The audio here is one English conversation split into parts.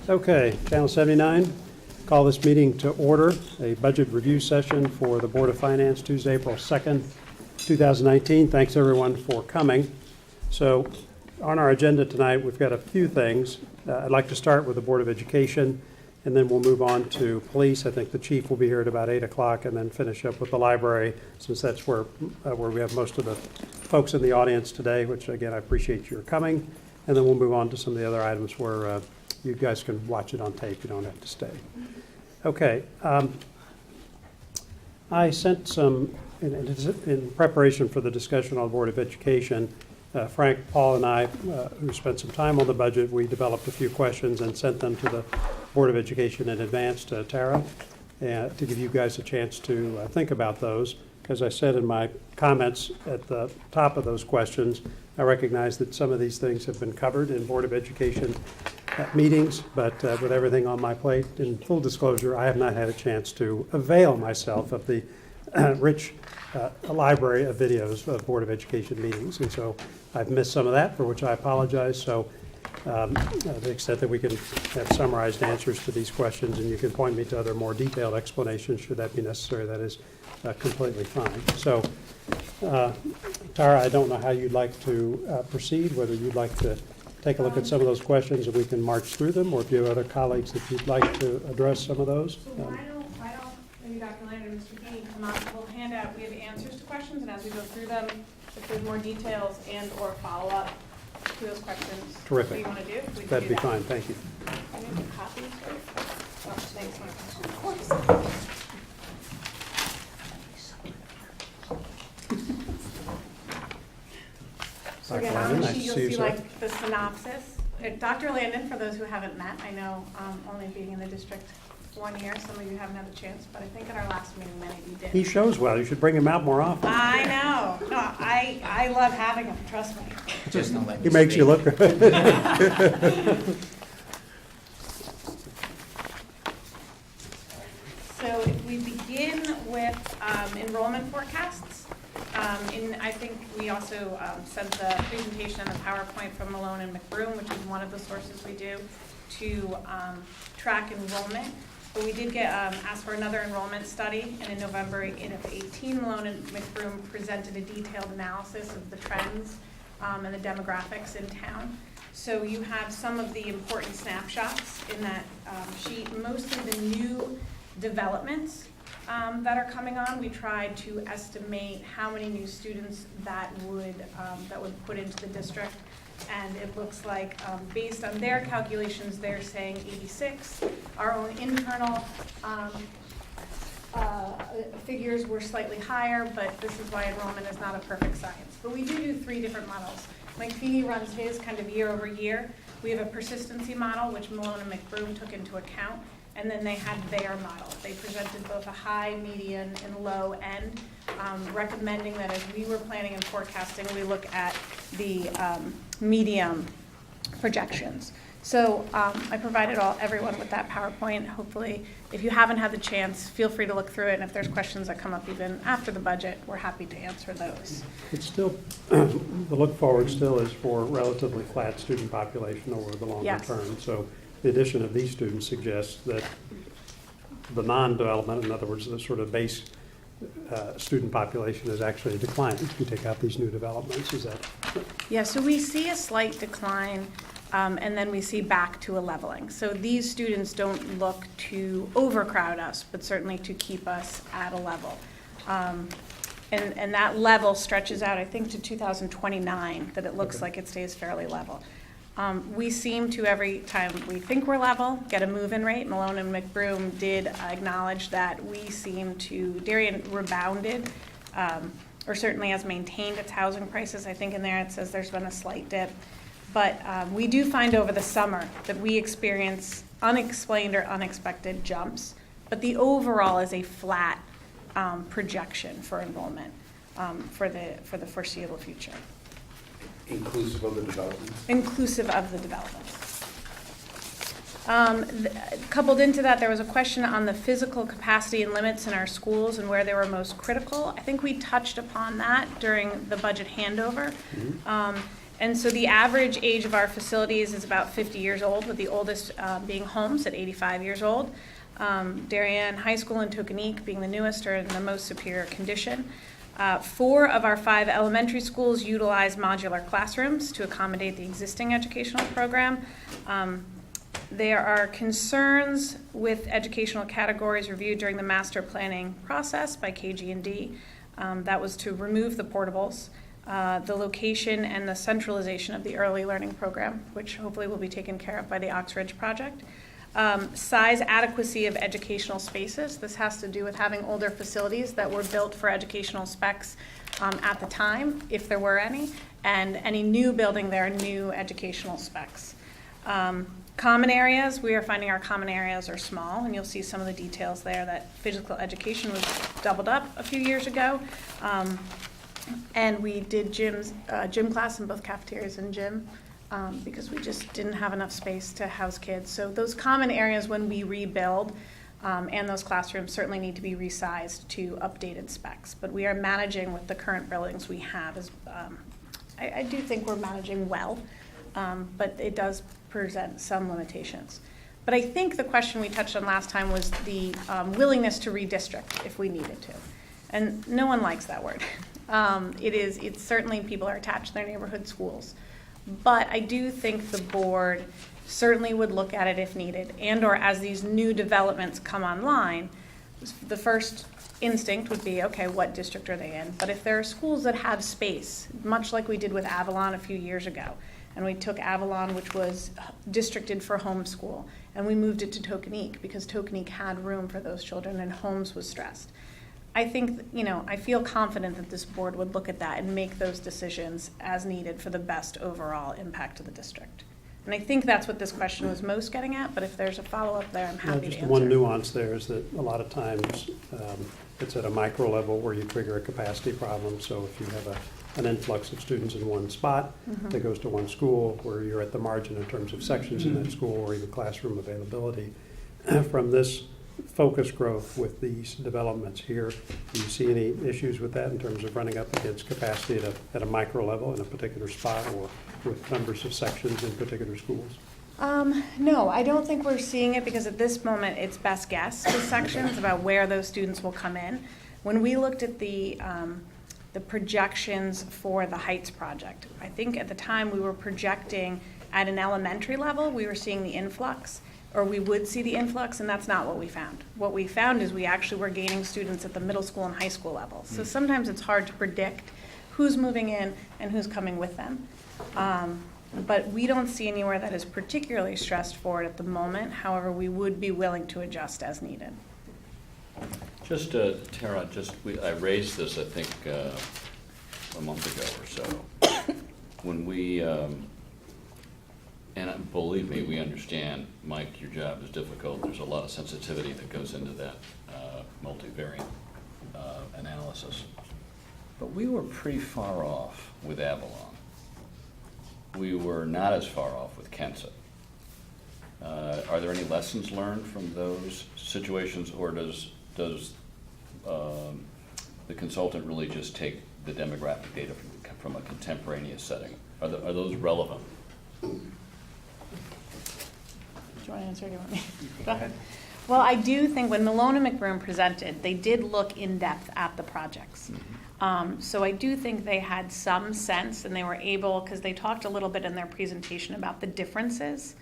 Okay, Channel 79, call this meeting to order, a budget review session for the Board of Finance, Tuesday, April 2nd, 2019. Thanks, everyone, for coming. So, on our agenda tonight, we've got a few things. I'd like to start with the Board of Education, and then we'll move on to police. I think the chief will be here at about 8 o'clock, and then finish up with the library, since that's where we have most of the folks in the audience today, which, again, I appreciate your coming. And then we'll move on to some of the other items where you guys can watch it on tape. You don't have to stay. Okay. I sent some, in preparation for the discussion on the Board of Education, Frank, Paul, and I, who spent some time on the budget, we developed a few questions and sent them to the Board of Education in advance to Tara, to give you guys a chance to think about those. As I said in my comments at the top of those questions, I recognize that some of these things have been covered in Board of Education meetings, but with everything on my plate, in full disclosure, I have not had a chance to avail myself of the rich library of videos of Board of Education meetings. And so I've missed some of that, for which I apologize. So to the extent that we can have summarized answers to these questions, and you can point me to other more detailed explanations should that be necessary, that is completely fine. So, Tara, I don't know how you'd like to proceed, whether you'd like to take a look at some of those questions and we can march through them, or if you have other colleagues that you'd like to address some of those. So why don't maybe Dr. Land and Mr. Keeney come up, we'll hand out, we have answers to questions, and as we go through them, if there's more details and or follow-up to those questions. Terrific. What you want to do? We can That'd do be that. fine, thank you. I need the copies, right? Oh, thanks, of course. So again, on the Nice sheet, to you'll see you, see sir. like the synopsis. Dr. Landon, for those who haven't met, I know only being in the district 1 year, some of you haven't had the chance, but I think at our last meeting, many of you did. He shows well. You should bring him out more often. I know. No, I love having him, trust me. Just don't let me He makes you look good. So if we begin with enrollment forecasts, I think we also sent the presentation and the PowerPoint from Malone and McBroom, which is one of the sources we do to track enrollment. But we did get asked for another enrollment study, and in November of 2018, Malone and McBroom presented a detailed analysis of the trends and the demographics in town. So you have some of the important snapshots in that sheet. Most of the new developments that are coming on, we tried to estimate how many new students that would put into the district. And it looks like, based on their calculations, they're saying 86. Our own internal figures were slightly higher, but this is why enrollment is not a perfect science. But we do 3 different models. Mike Feeney runs his kind of year over year. We have a persistency model, which Malone and McBroom took into account, and then they had their model. They presented both a high, median, and low end, recommending that as we were planning and forecasting, we look at the medium projections. So I provided everyone with that PowerPoint. Hopefully, if you haven't had the chance, feel free to look through it. And if there's questions that come up even after the budget, we're happy to answer those. It's still, the look forward still is for relatively flat student population over the longer Yes. term. So the addition of these students suggests that the non-development, in other words, the sort of base student population is actually declining. If you take out these new developments, is that? Yeah, so we see a slight decline, and then we see back to a leveling. So these students don't look to overcrowd us, but certainly to keep us at a level. And that level stretches out, I think, to 2029, that it looks Okay. like it stays fairly level. We seem to, every time we think we're level, get a move-in rate. Malone and McBroom did acknowledge that we seem to, Darien rebounded, or certainly has maintained its housing prices. I think in there it says there's been a slight dip. But we do find over the summer that we experience unexplained or unexpected jumps, but the overall is a flat projection for enrollment for the foreseeable future. Inclusive of the developments? Inclusive of the developments. Coupled into that, there was a question on the physical capacity and limits in our schools and where they were most critical. I think we touched upon that during the budget handover. And so the average age of our facilities is about 50 years old, with the oldest being Holmes at 85 years old. Darien High School and Tokenique being the newest are in the most superior condition. 4 of our 5 elementary schools utilize modular classrooms to accommodate the existing educational program. There are concerns with educational categories reviewed during the master planning process by KG&D. That was to remove the portables, the location and the centralization of the early learning program, which hopefully will be taken care of by the Oxridge project. Size adequacy of educational spaces. This has to do with having older facilities that were built for educational specs at the time, if there were any, and any new building there, new educational specs. Common areas, we are finding our common areas are small, and you'll see some of the details there that physical education was doubled up a few years ago. And we did gym class in both cafeterias and gym because we just didn't have enough space to house kids. So those common areas, when we rebuild, and those classrooms certainly need to be resized to updated specs. But we are managing with the current buildings we have. I do think we're managing well, but it does present some limitations. But I think the question we touched on last time was the willingness to redistrict if we needed to. And no one likes that word. It's certainly, people are attached to their neighborhood schools. But I do think the board certainly would look at it if needed, and or as these new developments come online, the first instinct would be, okay, what district are they in? But if there are schools that have space, much like we did with Avalon a few years ago, and we took Avalon, which was districted for homeschool, and we moved it to Tokenique because Tokenique had room for those children and Holmes was stressed. I think, I feel confident that this board would look at that and make those decisions as needed for the best overall impact to the district. And I think that's what this question was most getting at, but if there's a follow-up there, I'm happy to answer. Just one nuance there is that a lot of times it's at a micro level where you trigger a capacity problem. So if you have an influx of students in one spot that goes to one school, where you're at the margin in terms of sections in that school or even classroom availability, from this focus growth with these developments here, do you see any issues with that in terms of running up against capacity at a micro level in a particular spot or with numbers of sections in particular schools? No, I don't think we're seeing it because at this moment it's best guess with sections about where those students will come in. When we looked at the projections for the Heights project, I think at the time we were projecting at an elementary level, we were seeing the influx, or we would see the influx, and that's not what we found. What we found is we actually were gaining students at the middle school and high school level. So sometimes it's hard to predict who's moving in and who's coming with them. But we don't see anywhere that is particularly stressed for it at the moment. However, we would be willing to adjust as needed. Just, Tara, I raised this, I think, a month ago or so. When we, and believe me, we understand, Mike, your job is difficult. There's a lot of sensitivity that goes into that multivariate analysis. But we were pretty far off with Avalon. We were not as far off with Kensett. Are there any lessons learned from those situations, or does the consultant really just take the demographic data from a contemporaneous setting? Are those relevant? Do you want to answer or do you want me? Go ahead. Well, I do think when Malone and McBroom presented, they did look in depth at the projects. So I do think they had some sense, and they were able, because they talked a little bit in their presentation about the differences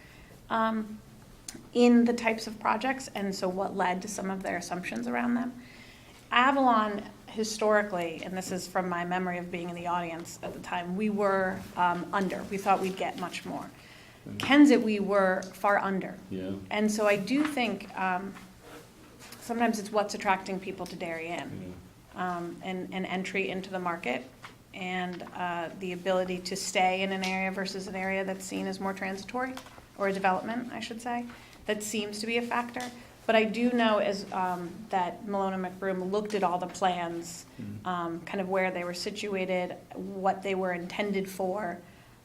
in the types of projects, and so what led to some of their assumptions around them. Avalon, historically, and this is from my memory of being in the audience at the time, we were under. We thought we'd get much more. Kensett, we were far under. Yeah. And so I do think sometimes it's what's attracting people to Darien, and entry into the market, and the ability to stay in an area versus an area that's seen as more transitory, or a development, I should say, that seems to be a factor. But I do know that Malone and McBroom looked at all the plans, kind of where they were situated, what they were intended for.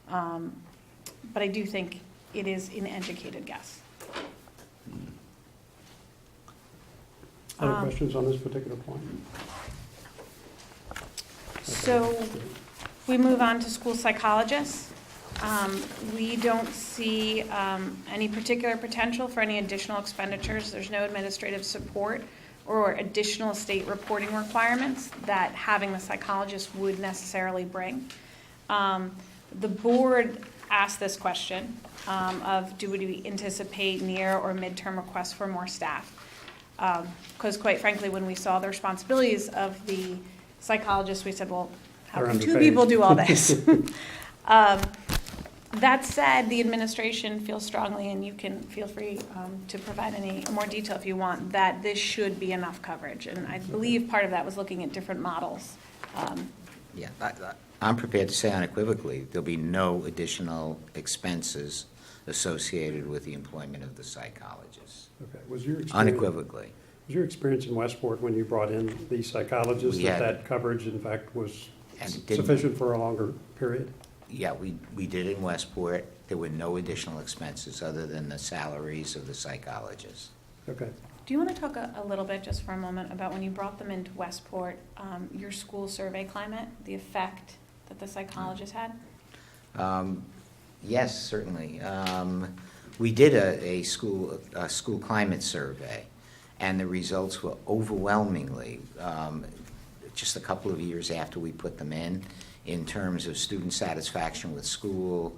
But I do think it is an educated guess. Other questions on this particular point? So we move on to school psychologists. We don't see any particular potential for any additional expenditures. There's no administrative support or additional state reporting requirements that having the psychologist would necessarily bring. The board asked this question of do we anticipate near or midterm requests for more staff? Because quite frankly, when we saw the responsibilities of the psychologist, we said, well, how They're can two underpaid. people do all this? That said, the administration feels strongly, and you can feel free to provide any more detail if you want, that this should be enough coverage. And I believe part of that was looking at different models. Yeah, I'm prepared to say unequivocally, there'll be no additional expenses associated with the employment of the psychologist. Okay, was your experience? Unequivocally. Was your experience in Westport when you brought in the psychologist, We had- that coverage in fact was And it didn't- sufficient for a longer period? Yeah, we did it in Westport. There were no additional expenses other than the salaries of the psychologists. Okay. Do you want to talk a little bit, just for a moment, about when you brought them into Westport, your school survey climate, the effect that the psychologist had? Yes, certainly. We did a school climate survey, and the results were overwhelmingly, just a couple of years after we put them in terms of student satisfaction with school,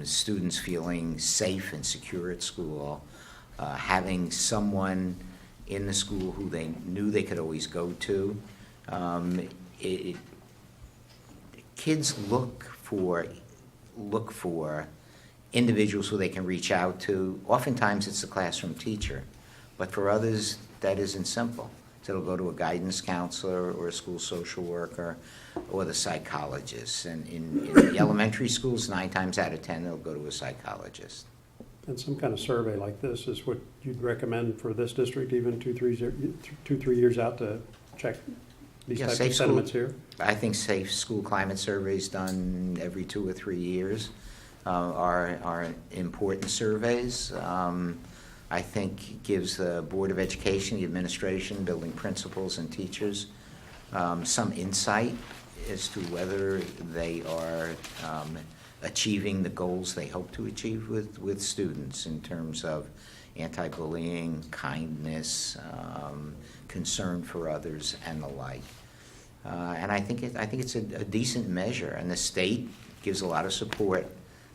students feeling safe and secure at school, having someone in the school who they knew they could always go to. Kids look for individuals who they can reach out to. Oftentimes it's the classroom teacher, but for others that isn't simple. So they'll go to a guidance counselor or a school social worker or the psychologist. And in the elementary schools, 9 times out of 10, they'll go to a psychologist. And some kind of survey like this is what you'd recommend for this district, even 2-3 years out, to check these Yeah, types safe of school- sentiments here? I think safe school climate surveys done every 2 or 3 years are important surveys. I think gives the Board of Education, the administration, building principals and teachers some insight as to whether they are achieving the goals they hope to achieve with students in terms of anti-bullying, kindness, concern for others, and the like. And I think it's a decent measure, and the state gives a lot of support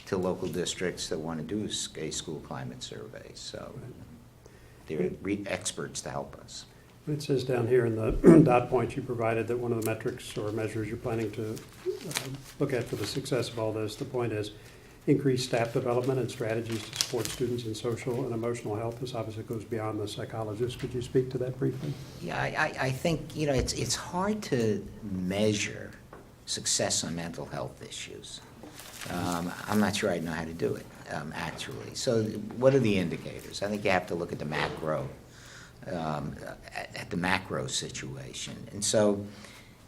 to local districts that want to do a school climate survey. So they're experts to help us. It says down here in the dot points you provided that one of the metrics or measures you're planning to look at for the success of all this, the point is increased staff development and strategies to support students in social and emotional health. This obviously goes beyond the psychologist. Could you speak to that briefly? Yeah, I think, it's hard to measure success on mental health issues. I'm not sure I'd know how to do it, actually. So what are the indicators? I think you have to look at the macro, situation. And so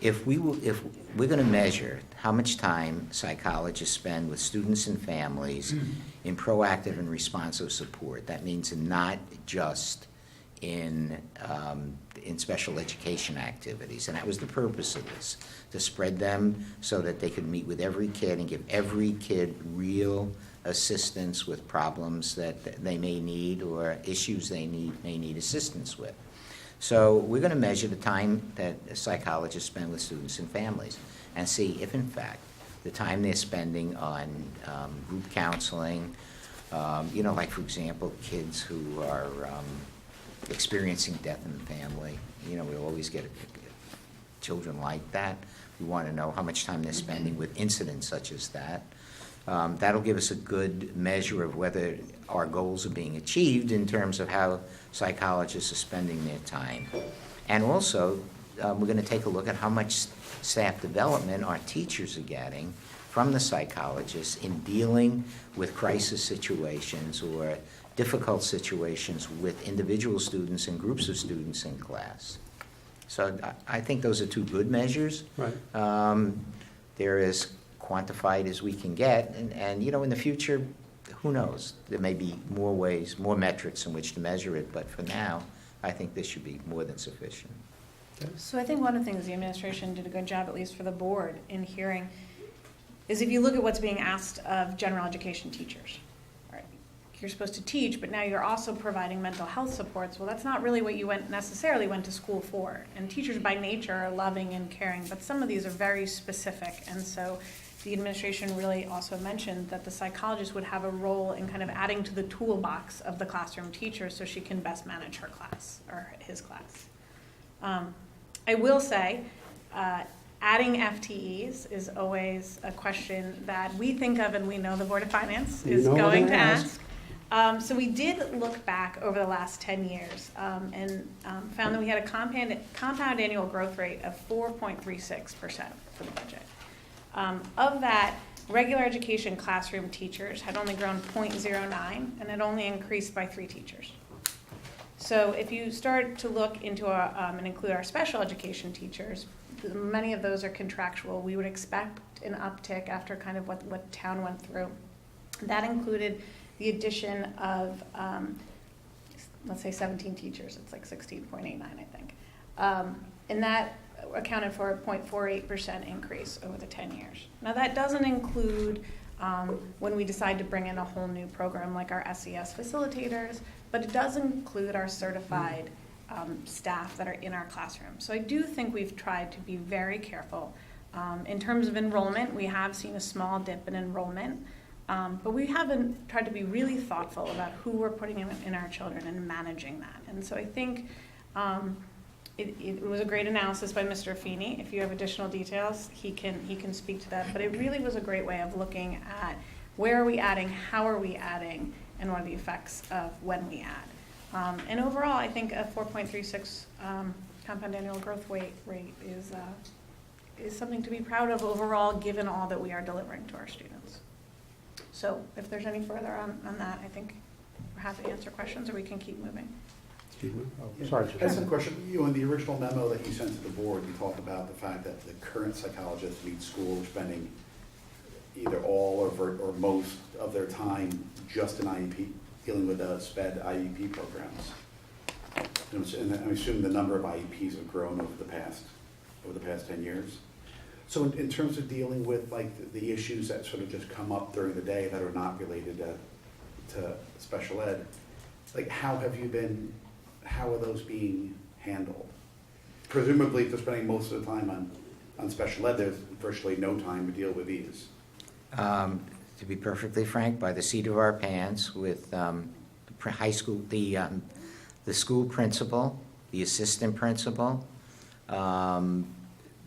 if we're going to measure how much time psychologists spend with students and families in proactive and responsive support, that means not just in special education activities. And that was the purpose of this, to spread them so that they could meet with every kid and give every kid real assistance with problems that they may need or issues they may need assistance with. So we're going to measure the time that psychologists spend with students and families and see if, in fact, the time they're spending on group counseling, like, for example, kids who are experiencing death in the family. We always get children like that. We want to know how much time they're spending with incidents such as that. That'll give us a good measure of whether our goals are being achieved in terms of how psychologists are spending their time. And also, we're going to take a look at how much staff development our teachers are getting from the psychologists in dealing with crisis situations or difficult situations with individual students and groups of students in class. So I think those are 2 good measures. Right. They're as quantified as we can get, and in the future, who knows? There may be more ways, more metrics in which to measure it, but for now, I think this should be more than sufficient. So I think one of the things the administration did a good job, at least for the board, in hearing is if you look at what's being asked of general education teachers. Right? You're supposed to teach, but now you're also providing mental health supports. Well, that's not really what you necessarily went to school for. And teachers by nature are loving and caring, but some of these are very specific. And so the administration really also mentioned that the psychologist would have a role in kind of adding to the toolbox of the classroom teacher so she can best manage her class or his class. I will say, adding FTEs is always a question that we think of and we know the Board of Finance is going to ask. So we did look back over the last 10 years and found that we had a compound annual growth rate of 4.36% for the budget. Of that, regular education classroom teachers had only grown 0.09 and had only increased by 3 teachers. So if you start to look into and include our special education teachers, many of those are contractual. We would expect an uptick after kind of what town went through. That included the addition of, let's say 17 teachers. It's like 16.89, I think. And that accounted for a 0.48% increase over the 10 years. Now that doesn't include when we decide to bring in a whole new program like our SES facilitators, but it does include our certified staff that are in our classroom. So I do think we've tried to be very careful. In terms of enrollment, we have seen a small dip in enrollment, but we haven't tried to be really thoughtful about who we're putting in our children and managing that. And so I think it was a great analysis by Mr. Feeney. If you have additional details, he can speak to that. But it really was a great way of looking at where are we adding, how are we adding, and what are the effects of when we add. And overall, I think a 4.36 compound annual growth rate is something to be proud of overall, given all that we are delivering to our students. So if there's any further on that, I think we're happy to answer questions, or we can keep moving. Oh, sorry. I have a question. In the original memo that you sent to the board, you talked about the fact that the current psychologists lead school are spending either all or most of their time just in IEP, dealing with SPED IEP programs. And I assume the number of IEPs have grown over the past 10 years. So in terms of dealing with like the issues that sort of just come up during the day that are not related to special ed, like how are those being handled? Presumably, if they're spending most of the time on special ed, there's virtually no time to deal with these. To be perfectly frank, by the seat of our pants, with the high school, the school principal, the assistant principal,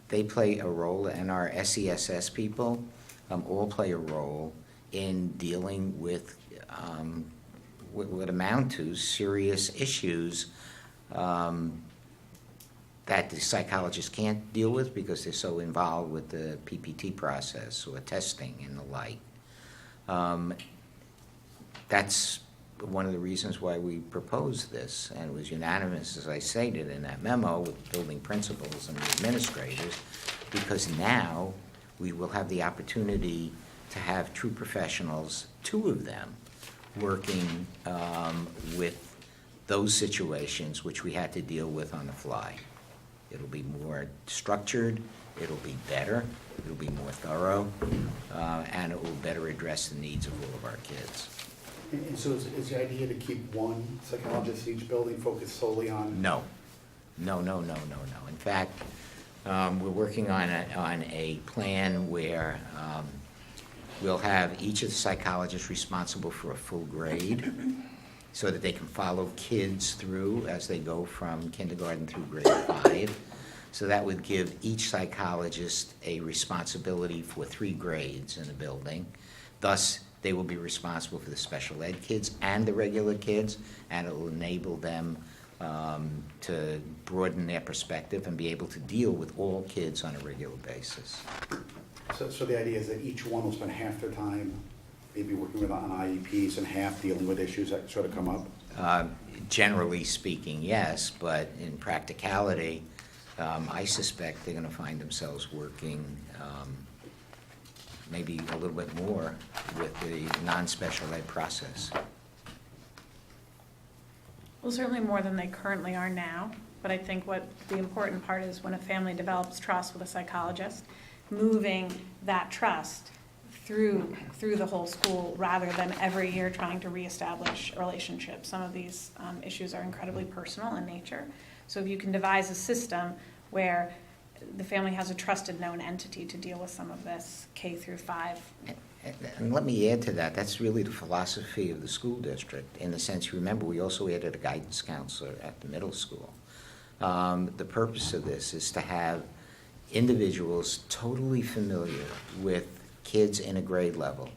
they play a role, and our SESS people all play a role in dealing with what would amount to serious issues that the psychologists can't deal with because they're so involved with the PPT process or testing and the like. That's one of the reasons why we proposed this, and it was unanimous, as I stated in that memo, with building principals and the administrators, because now we will have the opportunity to have true professionals, 2 of them, working with those situations which we had to deal with on the fly. It'll be more structured, it'll be better, it'll be more thorough, and it will better address the needs of all of our kids. And so is the idea to keep one psychologist in each building focused solely on? No. In fact, we're working on a plan where we'll have each of the psychologists responsible for a full grade so that they can follow kids through as they go from kindergarten through grade 5. So that would give each psychologist a responsibility for 3 grades in the building. Thus, they will be responsible for the special ed kids and the regular kids, and it will enable them to broaden their perspective and be able to deal with all kids on a regular basis. So the idea is that each one will spend half their time maybe working with on IEPs and half dealing with issues that sort of come up? Generally speaking, yes, but in practicality, I suspect they're going to find themselves working maybe a little bit more with the non-special ed process. Well, certainly more than they currently are now, but I think what the important part is when a family develops trust with a psychologist, moving that trust through the whole school, rather than every year trying to reestablish relationships. Some of these issues are incredibly personal in nature. So if you can devise a system where the family has a trusted known entity to deal with some of this K through 5. And let me add to that, that's really the philosophy of the school district, in the sense, remember, we also added a guidance counselor at the middle school. The purpose of this is to have individuals totally familiar with kids in a grade level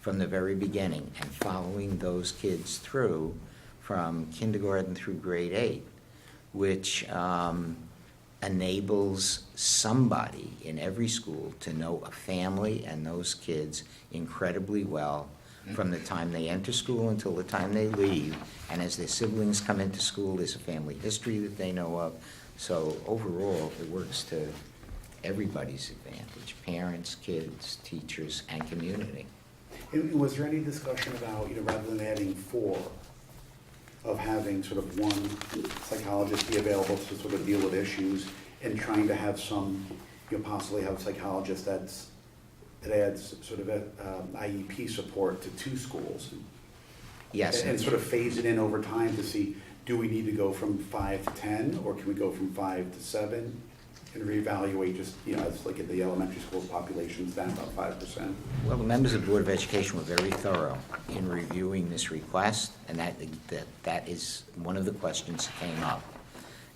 from the very beginning, and following those kids through from kindergarten through grade 8, which enables somebody in every school to know a family and those kids incredibly well from the time they enter school until the time they leave. And as their siblings come into school, there's a family history that they know of. So overall, it works to everybody's advantage: parents, kids, teachers, and community. And was there any discussion about, rather than adding 4, of having sort of one psychologist be available to sort of deal with issues, and trying to have some, possibly have a psychologist that adds sort of IEP support to 2 schools? Yes. And sort of phase it in over time to see, do we need to go from 5 to 10, or can we go from 5 to 7? And reevaluate just, it's like at the elementary school population's down about 5%. Well, the members of the Board of Education were very thorough in reviewing this request, and that is one of the questions that came up.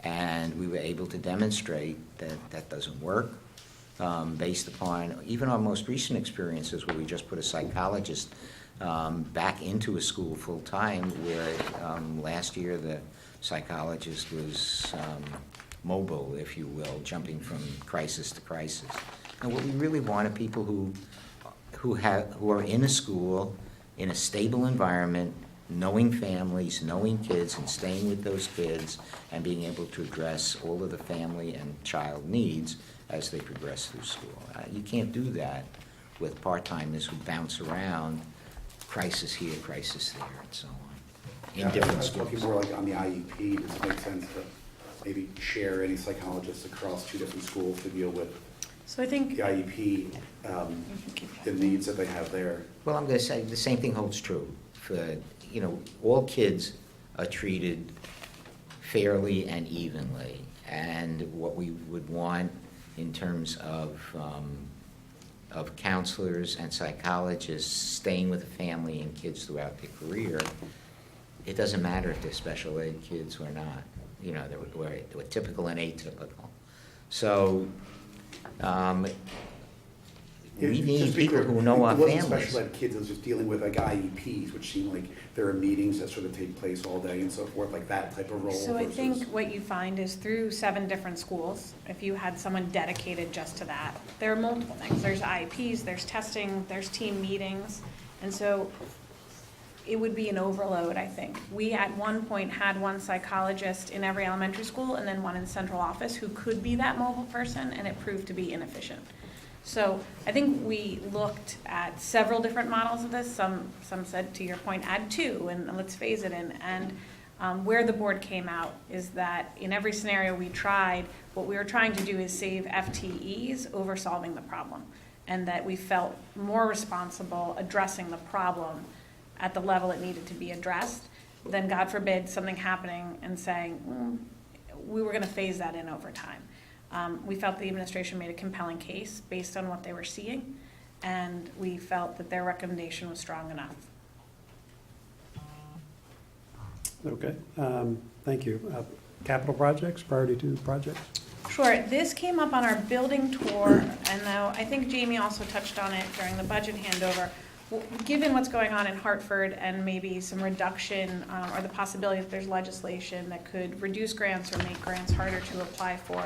And we were able to demonstrate that that doesn't work, based upon even our most recent experiences, where we just put a psychologist back into a school full-time, where last year the psychologist was mobile, if you will, jumping from crisis to crisis. And what we really want are people who are in a school, in a stable environment, knowing families, knowing kids, and staying with those kids, and being able to address all of the family and child needs as they progress through school. You can't do that with part-timers who bounce around, crisis here, crisis there, and so on, in different I was schools. talking more like on the IEP, does it make sense to maybe share any psychologists across 2 different schools to deal with So I think the IEP, the needs that they have there? Well, I'm going to say the same thing holds true for, all kids are treated fairly and evenly. And what we would want in terms of counselors and psychologists staying with the family and kids throughout their career, it doesn't matter if they're special ed kids or not. They were typical and atypical. So we need people who know our families. It families. wasn't special ed kids, it was just dealing with like IEPs, which seem like there are meetings that sort of take place all day and so forth, like that type of role. So I versus- think what you find is through 7 different schools, if you had someone dedicated just to that, there are multiple things. There's IEPs, there's testing, there's team meetings, and so it would be an overload, I think. We at one point had one psychologist in every elementary school and then one in central office who could be that mobile person, and it proved to be inefficient. So I think we looked at several different models of this. Some said, to your point, add 2 and let's phase it in. And where the board came out is that in every scenario we tried, what we were trying to do is save FTEs over solving the problem, and that we felt more responsible addressing the problem at the level it needed to be addressed than, God forbid, something happening and saying, we were going to phase that in over time. We felt the administration made a compelling case based on what they were seeing, and we felt that their recommendation was strong enough. Okay, thank you. Capital projects, priority 2 projects? Sure. This came up on our building tour, and though I think Jamie also touched on it during the budget handover, given what's going on in Hartford and maybe some reduction or the possibility that there's legislation that could reduce grants or make grants harder to apply for,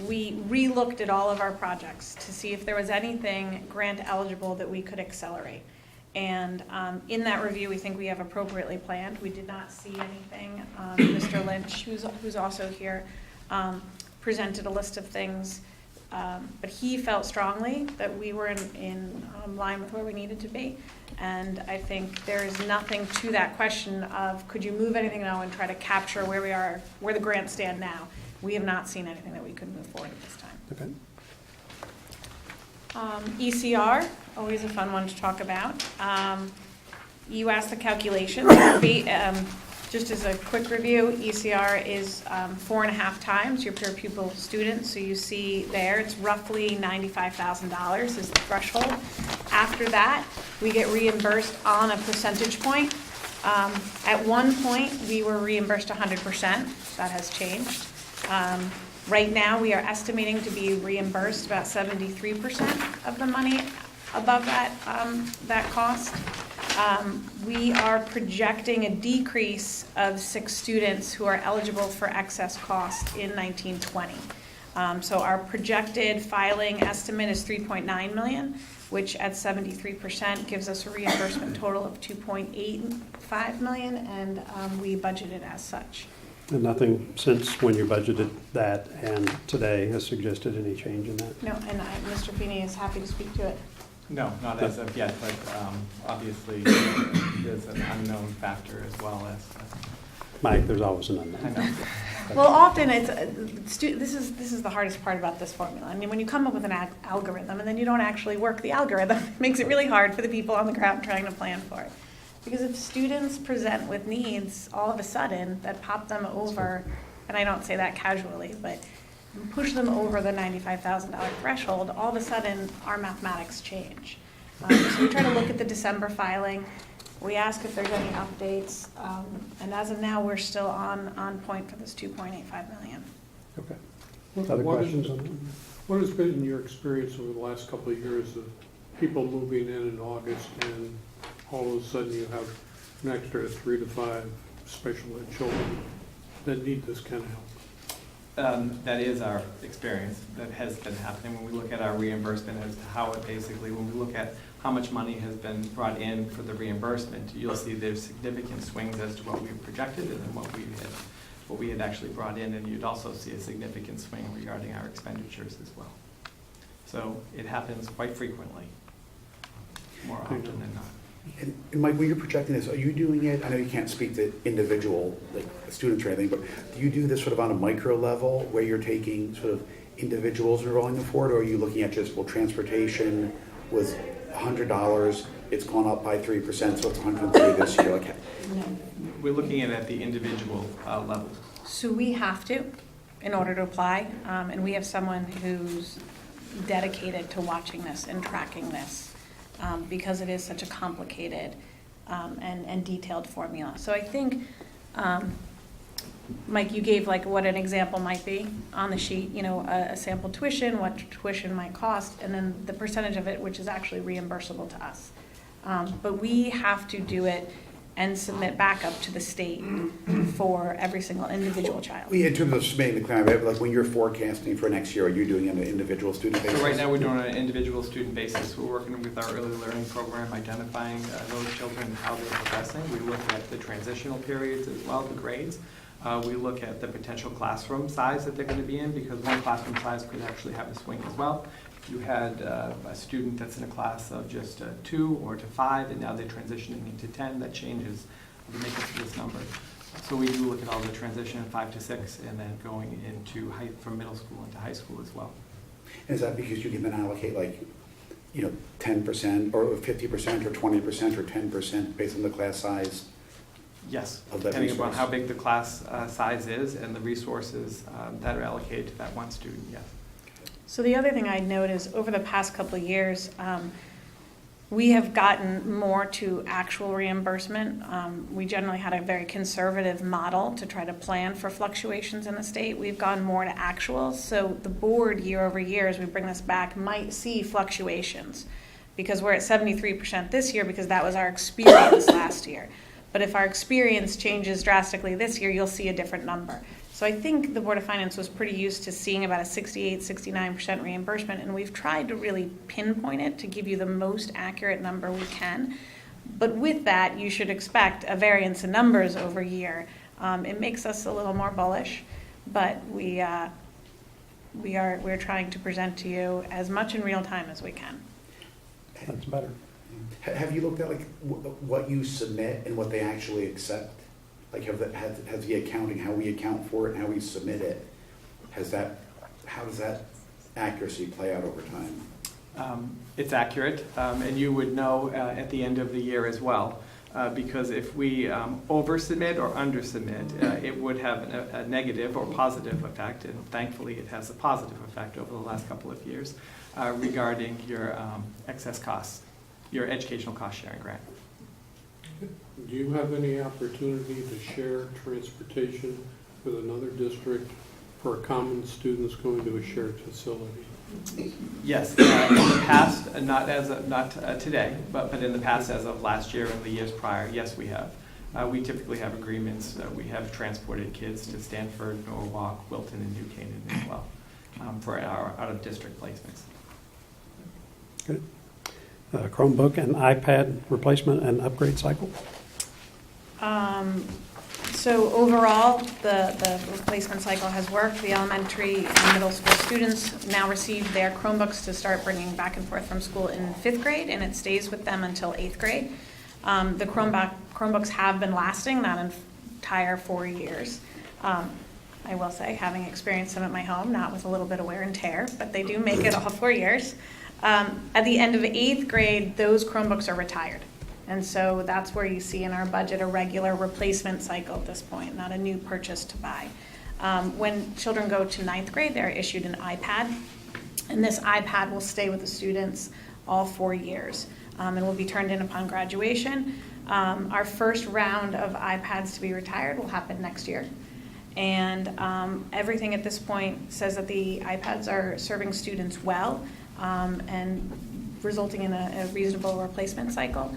we re-looked at all of our projects to see if there was anything grant eligible that we could accelerate. And in that review, we think we have appropriately planned. We did not see anything. Mr. Lynch, who's also here, presented a list of things, but he felt strongly that we were in line with where we needed to be. And I think there is nothing to that question of could you move anything now and try to capture where we are, where the grants stand now. We have not seen anything that we could move forward at this time. Okay. ECR, always a fun one to talk about. You asked the calculation. Just as a quick review, ECR is 4.5 times your per pupil student. So you see there, it's roughly $95,000 is the threshold. After that, we get reimbursed on a percentage point. At one point, we were reimbursed 100%. That has changed. Right now, we are estimating to be reimbursed about 73% of the money above that cost. We are projecting a decrease of 6 students who are eligible for excess cost in 1920. So our projected filing estimate is $3.9 million, which at 73% gives us a reimbursement total of $2.85 million, and we budgeted as such. And nothing since when you budgeted that and today has suggested any change in that? No, and Mr. Feeney is happy to speak to it. No, not as of yet, but obviously there's an unknown factor as well as. Mike, there's always an unknown. I know. Well, often it's, this is the hardest part about this formula. I mean, when you come up with an algorithm and then you don't actually work the algorithm, it makes it really hard for the people on the ground trying to plan for it. Because if students present with needs all of a sudden that pop them over, and I don't say that casually, but push them over the $95,000 threshold, all of a sudden our mathematics change. So we try to look at the December filing. We ask if there's any updates, and as of now, we're still on point for this $2.85 million. Okay. Other questions on that? What has been your experience over the last couple of years of people moving in August and all of a sudden you have an extra 3 to 5 special ed children that need this kind of help? That is our experience. That has been happening when we look at our reimbursement as to how it basically, when we look at how much money has been brought in for the reimbursement, you'll see there's significant swings as to what we projected and then what we had actually brought in, and you'd also see a significant swing regarding our expenditures as well. So it happens quite frequently, more often than not. And Mike, when you're projecting this, are you doing it, I know you can't speak to individual like students or anything, but do you do this sort of on a micro level where you're taking sort of individuals and rolling them forward, or are you looking at just, well, transportation was $100, it's gone up by 3%, so it's $103 this year? Like, No. We're looking at the individual level. So we have to, in order to apply, and we have someone who's dedicated to watching this and tracking this. Because it is such a complicated and detailed formula. So I think, Mike, you gave like what an example might be on the sheet, you know, a sample tuition, what tuition might cost, and then the percentage of it which is actually reimbursable to us. But we have to do it and submit back up to the state for every single individual child. in terms of submitting the claim, like when you're forecasting for next year, are you doing it on an individual student basis? So right now we're doing it on an individual student basis. We're working with our early learning program, identifying those children and how they're progressing. We look at the transitional periods as well, the grades. We look at the potential classroom size that they're going to be in, because one classroom size could actually have a swing as well. You had a student that's in a class of just 2 or to 5, and now they're transitioning into 10. That changes the makeup of this number. So we do look at all the transition 5 to 6, and then going into from middle school into high school as well. And is that because you can then allocate like, you know, 10% or 50% or 20% or 10% based on the class size? Yes, Of that depending upon resource? how big the class size is and the resources that are allocated to that one student, yes. So the other thing I'd note is over the past couple of years, we have gotten more to actual reimbursement. We generally had a very conservative model to try to plan for fluctuations in the state. We've gone more to actuals. So the board year over year, as we bring this back, might see fluctuations because we're at 73% this year because that was our experience last year. But if our experience changes drastically this year, you'll see a different number. So I think the Board of Finance was pretty used to seeing about a 68, 69% reimbursement, and we've tried to really pinpoint it to give you the most accurate number we can. But with that, you should expect a variance in numbers over year. It makes us a little more bullish, but we're trying to present to you as much in real time as we can. That's better. Have you looked at like what you submit and what they actually accept? Like has the accounting, how we account for it and how we submit it, how does that accuracy play out over time? it's accurate, and you would know at the end of the year as well. Because if we oversubmit or undersubmit, it would have a negative or positive effect, and thankfully it has a positive effect over the last couple of years regarding your excess costs, your educational cost sharing grant. Do you have any opportunity to share transportation with another district for common students going to a shared facility? Yes, in the past, not today, but in the past, as of last year and the years prior, yes, we have. We typically have agreements. We have transported kids to Stanford, Norwalk, Wilton, and New Canaan as well for our out-of-district placements. Good. Chromebook and iPad replacement and upgrade cycle? So overall, the replacement cycle has worked. The elementary and middle school students now receive their Chromebooks to start bringing back and forth from school in 5th grade, and it stays with them until 8th grade. The Chromebooks have been lasting that entire 4 years. I will say, having experienced them at my home, not with a little bit of wear and tear, but they do make it all 4 years. At the end of 8th grade, those Chromebooks are retired. And so that's where you see in our budget a regular replacement cycle at this point, not a new purchase to buy. When children go to 9th grade, they're issued an iPad, and this iPad will stay with the students all 4 years and will be turned in upon graduation. Our first round of iPads to be retired will happen next year. And everything at this point says that the iPads are serving students well and resulting in a reasonable replacement cycle.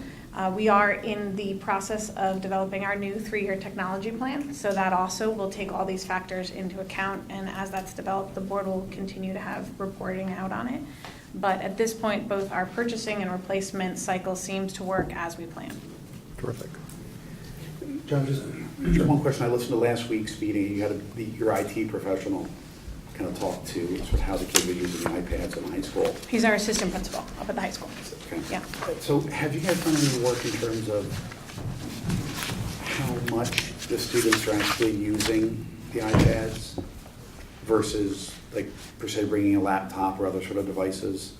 We are in the process of developing our new 3-year technology plan, so that also will take all these factors into account, and as that's developed, the board will continue to have reporting out on it. But at this point, both our purchasing and replacement cycle seems to work as we planned. Terrific. John, just one question. I listened to last week's meeting. You had your IT professional kind of talk to sort of how the kids are using the iPads in high school. He's our assistant principal up at the high school. Okay. Yeah. So have you guys done any work in terms of how much the students are actually using the iPads versus, like, per se, bringing a laptop or other sort of devices?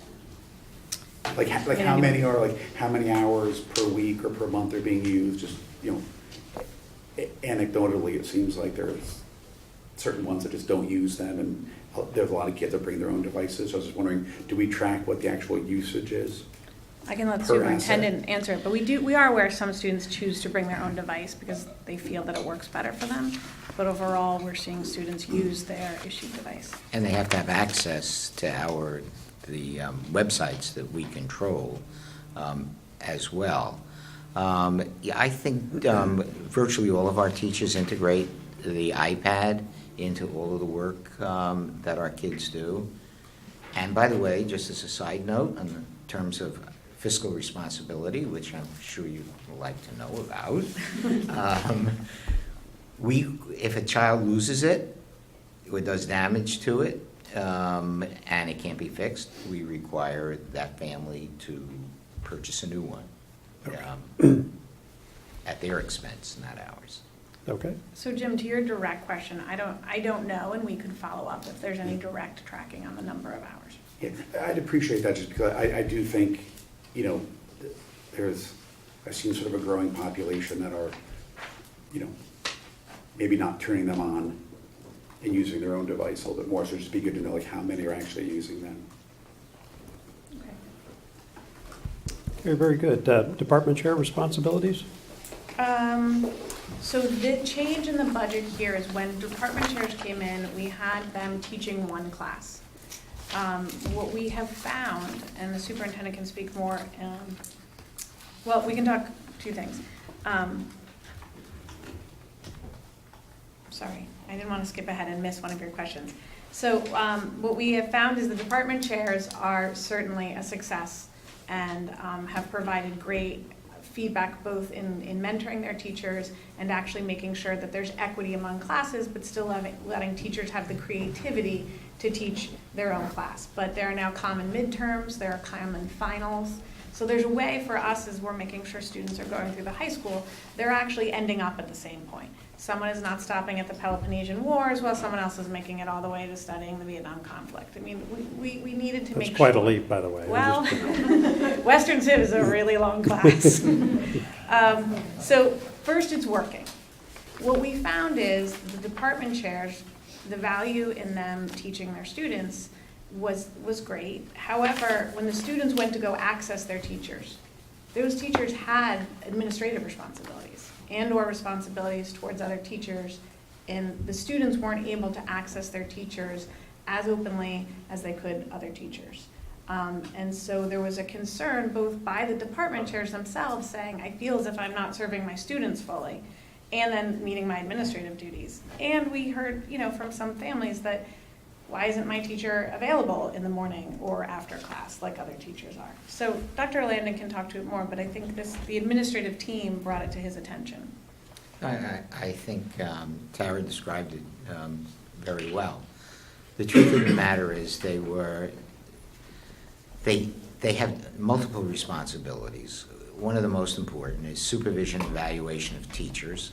Like how many are, like, how many hours per week or per month are being used? Just, anecdotally, it seems like there's certain ones that just don't use them, and there's a lot of kids that bring their own devices. So I was just wondering, do we track what the actual usage is? I can let the Per superintendent answer it, but we are aware some students choose to bring their own device because they feel that it works better for them. But overall, we're seeing students use their issued device. And they have to have access to the websites that we control as well. Yeah, I think virtually all of our teachers integrate the iPad into all of the work that our kids do. And by the way, just as a side note, in terms of fiscal responsibility, which I'm sure you would like to know about, if a child loses it, or does damage to it, and it can't be fixed, we require that family to purchase a new one at their expense, not ours. Okay. So Jim, to your direct question, I don't know, and we could follow up if there's any direct tracking on the number of hours. Yeah, I'd appreciate that, just because I do think, I've seen sort of a growing population that are, maybe not turning them on and using their own device a little bit more, so it'd just be good to know, like, how many are actually using them. Okay, very good. Department chair responsibilities? So the change in the budget here is when department chairs came in, we had them teaching one class. What we have found, and the superintendent can speak more, well, we can talk two things. Sorry, I didn't want to skip ahead and miss one of your questions. So what we have found is the department chairs are certainly a success and have provided great feedback both in mentoring their teachers and actually making sure that there's equity among classes, but still letting teachers have the creativity to teach their own class. But there are now common midterms, there are common finals, So there's a way for us, as we're making sure students are going through the high school, they're actually ending up at the same point. Someone is not stopping at the Peloponnesian Wars while someone else is making it all the way to studying the Vietnam conflict. I mean, we needed to make That's quite a sure- leap, by the way. Well, Western Civ is a really long class. So first, it's working. What we found is the department chairs, the value in them teaching their students was great. However, when the students went to go access their teachers, those teachers had administrative responsibilities and/or responsibilities towards other teachers, and the students weren't able to access their teachers as openly as they could other teachers. And so there was a concern both by the department chairs themselves saying, I feel as if I'm not serving my students fully, and then meeting my administrative duties. And we heard, from some families that, why isn't my teacher available in the morning or after class like other teachers are? So Dr. Landon can talk to it more, but I think the administrative team brought it to his attention. I think Tara described it very well. The truth of the matter is they have multiple responsibilities. One of the most important is supervision and evaluation of teachers,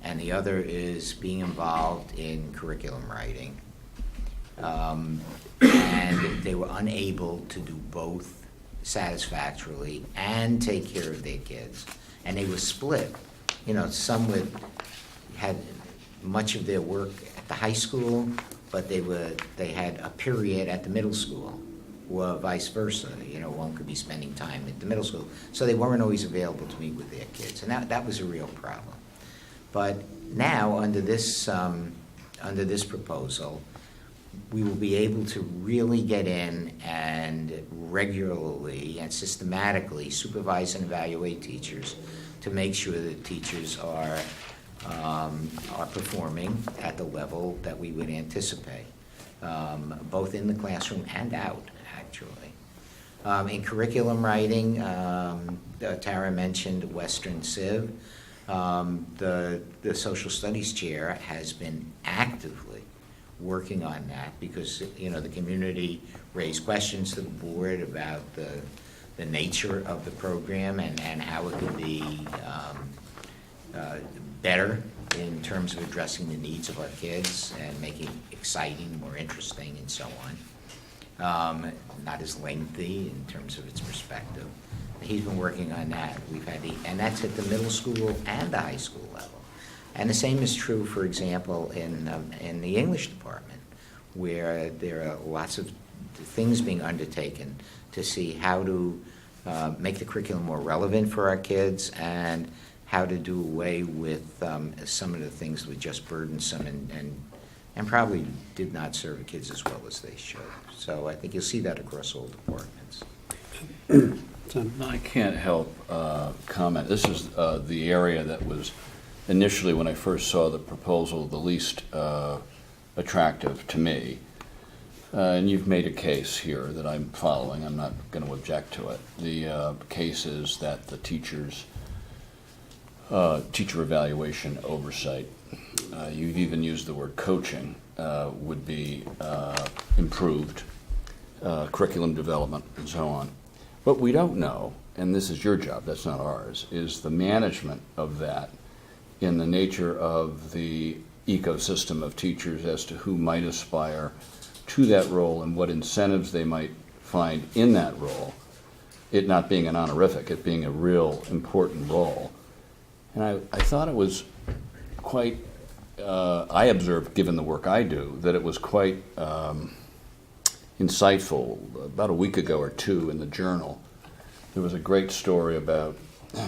and the other is being involved in curriculum writing. And they were unable to do both satisfactorily and take care of their kids. And they were split. Some had much of their work at the high school, but they had a period at the middle school, or vice versa. One could be spending time at the middle school. So they weren't always available to meet with their kids, and that was a real problem. But now, under this proposal, we will be able to really get in and regularly and systematically supervise and evaluate teachers to make sure that teachers are performing at the level that we would anticipate, both in the classroom and out, actually. In curriculum writing, Tara mentioned Western Civ. The social studies chair has been actively working on that because the community raised questions to the board about the nature of the program and how it could be better in terms of addressing the needs of our kids and making it exciting, more interesting, and so on. Not as lengthy in terms of its perspective. He's been working on that. And that's at the middle school and the high school level. And the same is true, for example, in the English department, where there are lots of things being undertaken to see how to make the curriculum more relevant for our kids and how to do away with some of the things that were just burdensome and probably did not serve the kids as well as they should. So I think you'll see that across all departments. I can't help comment. This is the area that was initially, when I first saw the proposal, the least attractive to me. And you've made a case here that I'm following. I'm not going to object to it. The case is that the teacher evaluation oversight, you've even used the word coaching, would be improved, curriculum development, and so on. What we don't know, and this is your job, that's not ours, is the management of that in the nature of the ecosystem of teachers as to who might aspire to that role and what incentives they might find in that role, it not being an honorific, it being a real important role. And I thought it was quite, I observed, given the work I do, that it was quite insightful. About a week ago or two in the Journal, there was a great story about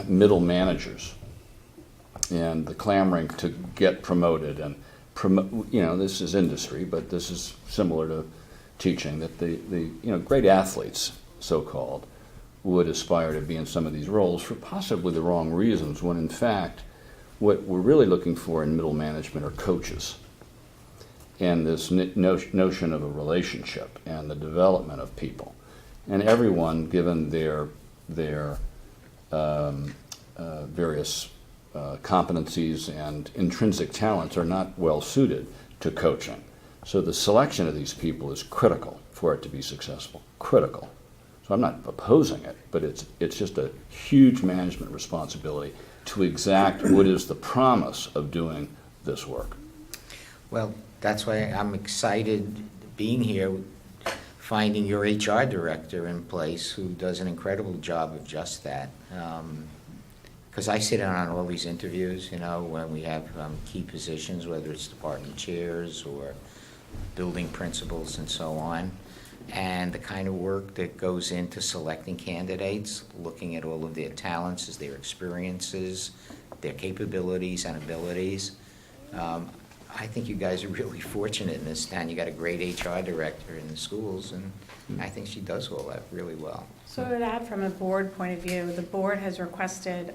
middle managers and the clamoring to get promoted and this is industry, but this is similar to teaching, that the great athletes, so-called, would aspire to be in some of these roles for possibly the wrong reasons, when in fact what we're really looking for in middle management are coaches. And this notion of a relationship and the development of people. And everyone, given their various competencies and intrinsic talents, are not well suited to coaching. So the selection of these people is critical for it to be successful. Critical. So I'm not opposing it, but it's just a huge management responsibility to exact what is the promise of doing this work. Well, that's why I'm excited being here, finding your HR director in place who does an incredible job of just that. Because I sit in on all these interviews, you know, when we have key positions, whether it's department chairs or building principals and so on, and the kind of work that goes into selecting candidates, looking at all of their talents, their experiences, their capabilities and abilities. I think you guys are really fortunate in this town. You got a great HR director in the schools, and I think she does all that really well. So I would add from a board point of view, the board has requested,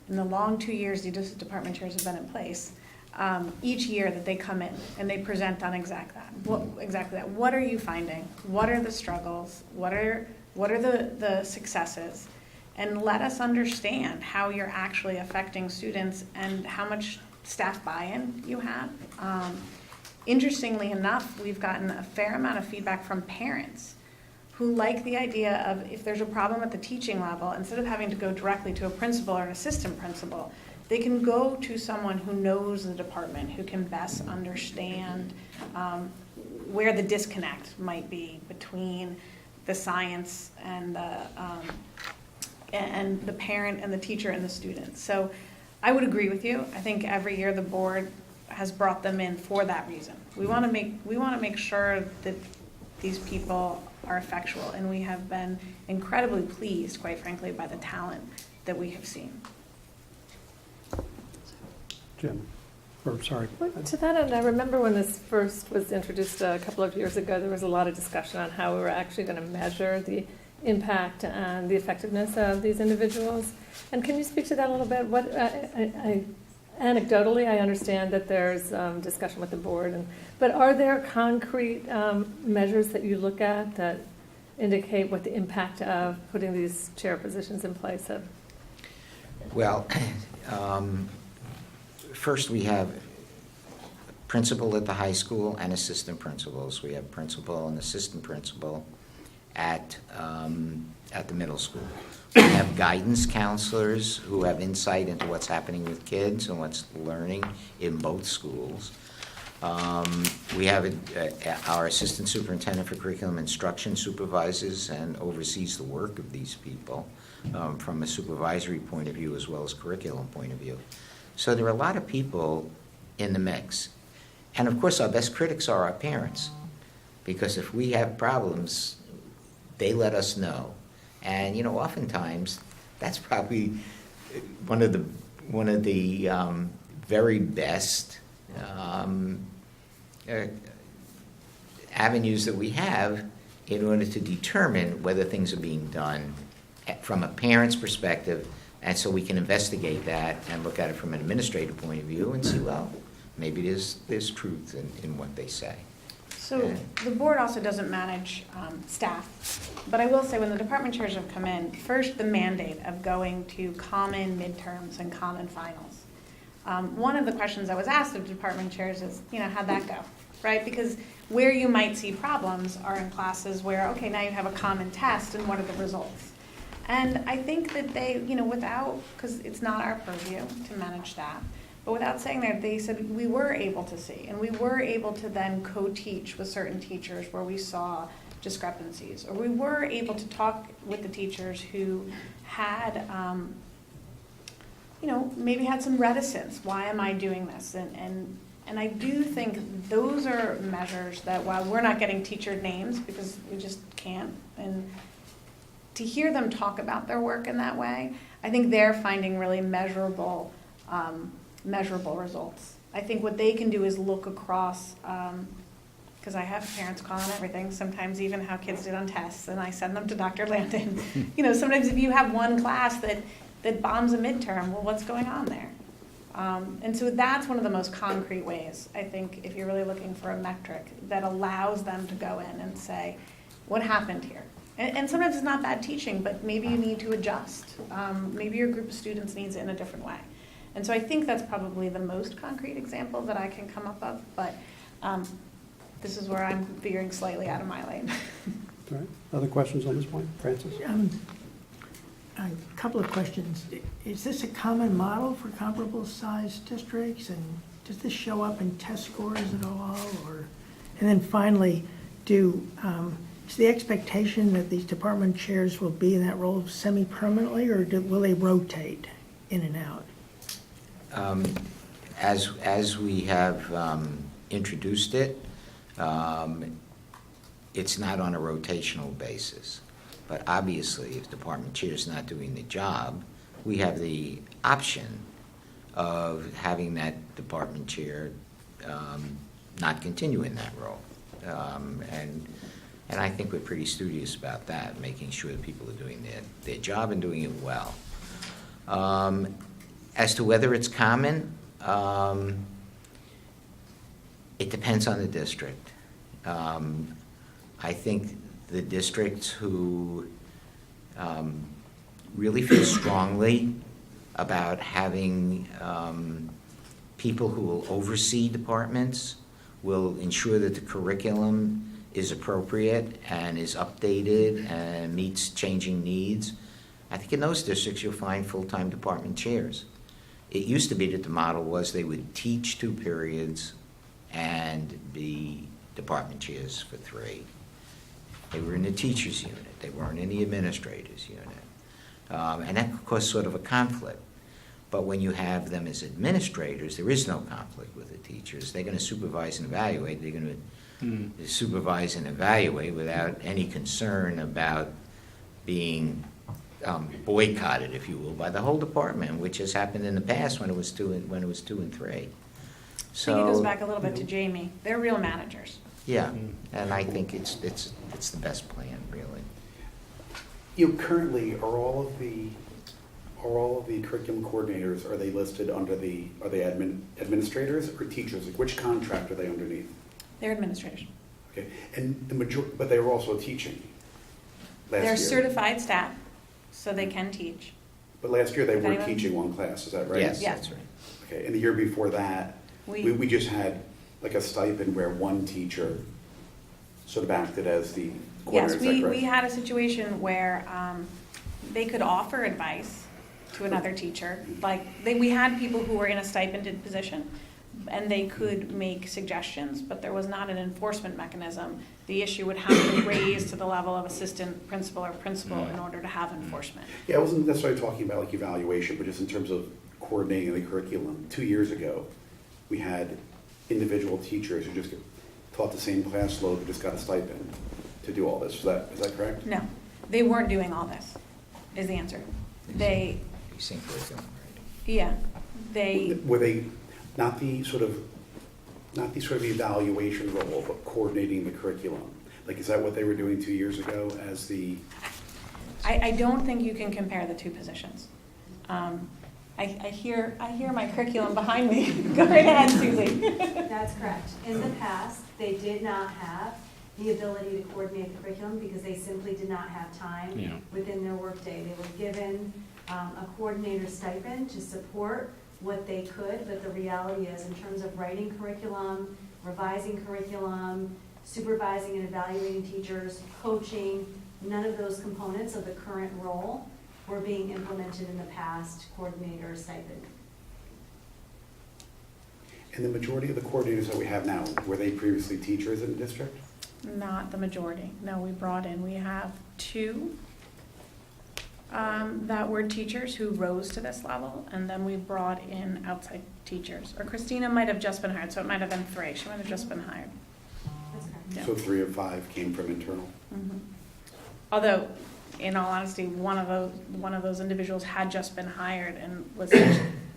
in the long 2 years the department chairs have been in place, each year that they come in and they present on exactly that. What are you finding? What are the struggles? What are the successes? And let us understand how you're actually affecting students and how much staff buy-in you have. Interestingly enough, we've gotten a fair amount of feedback from parents who like the idea of, if there's a problem at the teaching level, instead of having to go directly to a principal or an assistant principal, they can go to someone who knows the department, who can best understand where the disconnect might be between the science and the parent and the teacher and the student. So I would agree with you. I think every year the board has brought them in for that reason. We want to make sure that these people are effectual, and we have been incredibly pleased, quite frankly, by the talent that we have seen. Jim, or sorry. Well, to that end, I remember when this first was introduced a couple of years ago, there was a lot of discussion on how we were actually going to measure the impact and the effectiveness of these individuals. And can you speak to that a little bit? What anecdotally, I understand that there's discussion with the board, but are there concrete measures that you look at that indicate what the impact of putting these chair positions in place have? Well, first we have principal at the high school and assistant principals. We have principal and assistant principal at the middle school. We have guidance counselors who have insight into what's happening with kids and what's learning in both schools. We have our assistant superintendent for curriculum instruction supervises and oversees the work of these people from a supervisory point of view as well as curriculum point of view. So there are a lot of people in the mix. And of course our best critics are our parents, because if we have problems, they let us know. And you know, oftentimes that's probably one of the very best avenues that we have in order to determine whether things are being done from a parent's perspective, and so we can investigate that and look at it from an administrative point of view and see, well, maybe there's truth in what they say. So the board also doesn't manage staff, but I will say when the department chairs have come in, first the mandate of going to common midterms and common finals. One of the questions I was asked of department chairs is, how'd that go, right? Because where you might see problems are in classes where, okay, now you have a common test and what are the results? And I think that they, because it's not our purview to manage staff, but without saying that, they said we were able to see, and we were able to then co-teach with certain teachers where we saw discrepancies, or we were able to talk with the teachers who had, maybe had some reticence. Why am I doing this? And I do think those are measures that, while we're not getting teacher names because we just can't, and to hear them talk about their work in that way, I think they're finding really measurable results. I think what they can do is look across, because I have parents calling everything, sometimes even how kids did on tests, and I send them to Dr. Landon. Sometimes if you have one class that bombs a midterm, well, what's going on there? And so that's one of the most concrete ways, I think, if you're really looking for a metric that allows them to go in and say, what happened here? And sometimes it's not bad teaching, but maybe you need to adjust. Maybe your group of students needs it in a different way. And so I think that's probably the most concrete example that I can come up with, but this is where I'm veering slightly out of my lane. All right, other questions on this point? Francis? A couple of questions. Is this a common model for comparable sized districts? And does this show up in test scores at all? And then finally, is the expectation that these department chairs will be in that role semi-permanently, or will they rotate in and out? As we have introduced it, it's not on a rotational basis. But obviously, if department chair is not doing the job, we have the option of having that department chair not continue in that role. And I think we're pretty studious about that, making sure that people are doing their job and doing it well. As to whether it's common, it depends on the district. I think the districts who really feel strongly about having people who will oversee departments, will ensure that the curriculum is appropriate and is updated and meets changing needs. I think in those districts you'll find full-time department chairs. It used to be that the model was they would teach 2 periods and be department chairs for 3. They were in the teachers unit. They weren't in the administrators unit. And that caused sort of a conflict. But when you have them as administrators, there is no conflict with the teachers. They're going to supervise and evaluate. They're going to supervise and evaluate without any concern about being boycotted, if you will, by the whole department, which has happened in the past when it was 2 and 3. I think it goes back a little bit to Jamie. They're real managers. Yeah, and I think it's the best plan, really. You know, currently, are all of the curriculum coordinators, are they listed under are they administrators or teachers? Like, which contract are they underneath? They're administrators. Okay, and but they were also teaching last They're year. certified staff, so they can teach. But last year they If were anyone- teaching one class, is that right? Yes, Yeah. that's right. Okay, and the year before that, we just had like a stipend where one teacher sort of acted as the coordinator, Yes, is that correct? we had a situation where they could offer advice to another teacher. Like, we had people who were in a stipended position, and they could make suggestions, but there was not an enforcement mechanism. The issue would have to be raised to the level of assistant principal or principal in order to have enforcement. Yeah, I wasn't necessarily talking about like evaluation, but just in terms of coordinating the curriculum. 2 years ago, we had individual teachers who just taught the same class load, but just got a stipend to do all this. Is that correct? No, they weren't doing all this, is the answer. They, You think curriculum, right? yeah, they, Were they not the sort of evaluation role, but coordinating the curriculum? Like, is that what they were doing 2 years ago as the? I don't think you can compare the two positions. I hear my curriculum behind me. Go right ahead, Susie. That's correct. In the past, they did not have the ability to coordinate the curriculum because they simply did not have time within their workday. They were given a coordinator stipend to support what they could, but the reality is, in terms of writing curriculum, revising curriculum, supervising and evaluating teachers, coaching, none of those components of the current role were being implemented in the past coordinator stipend. And the majority of the coordinators that we have now, were they previously teachers in the district? Not the majority. No, we have 2 that were teachers who rose to this level, and then we brought in outside teachers. Or Christina might have just been hired, so it might have been 3. She might have just been hired. That's correct. Yeah. So 3 of 5 came from internal? Mhm. Although, in all honesty, one of those individuals had just been hired and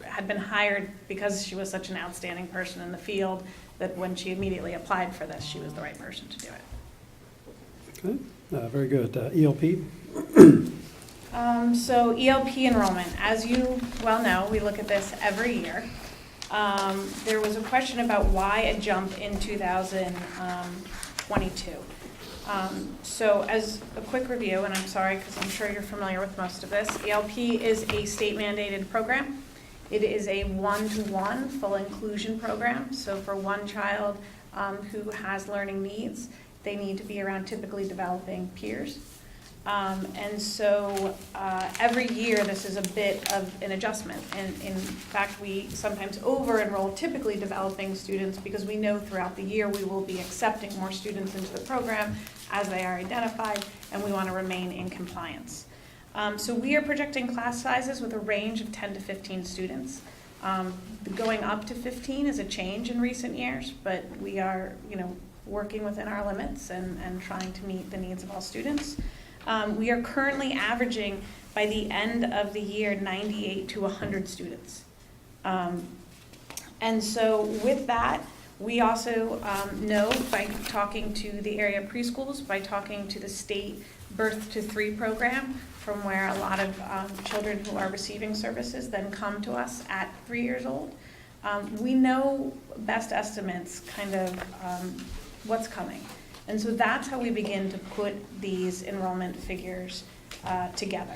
had been hired because she was such an outstanding person in the field that when she immediately applied for this, she was the right person to do it. Okay, very good. ELP? So ELP enrollment, as you well know, we look at this every year. There was a question about why a jump in 2022. So as a quick review, and I'm sorry because I'm sure you're familiar with most of this, ELP is a state mandated program. It is a 1-to-1 full inclusion program. So for one child who has learning needs, they need to be around typically developing peers. And so every year, this is a bit of an adjustment. And in fact, we sometimes over-enroll typically developing students because we know throughout the year we will be accepting more students into the program as they are identified, and we want to remain in compliance. So we are projecting class sizes with a range of 10 to 15 students. Going up to 15 is a change in recent years, but we are, working within our limits and trying to meet the needs of all students. We are currently averaging, by the end of the year, 98 to 100 students. And so with that, we also know by talking to the area preschools, by talking to the state Birth to 3 program, from where a lot of children who are receiving services then come to us at 3 years old. We know best estimates, kind of what's coming. And so that's how we begin to put these enrollment figures together.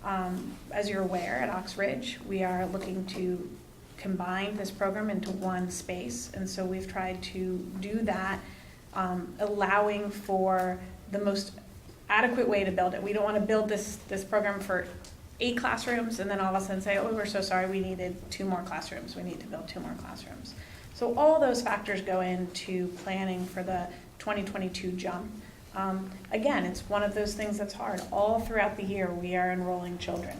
As you're aware, at Ox Ridge, we are looking to combine this program into one space. And so we've tried to do that, allowing for the most adequate way to build it. We don't want to build this program for 8 classrooms and then all of a sudden say, oh, we're so sorry, we needed 2 more classrooms. We need to build 2 more classrooms. So all those factors go into planning for the 2022 jump. Again, it's one of those things that's hard. All throughout the year, we are enrolling children.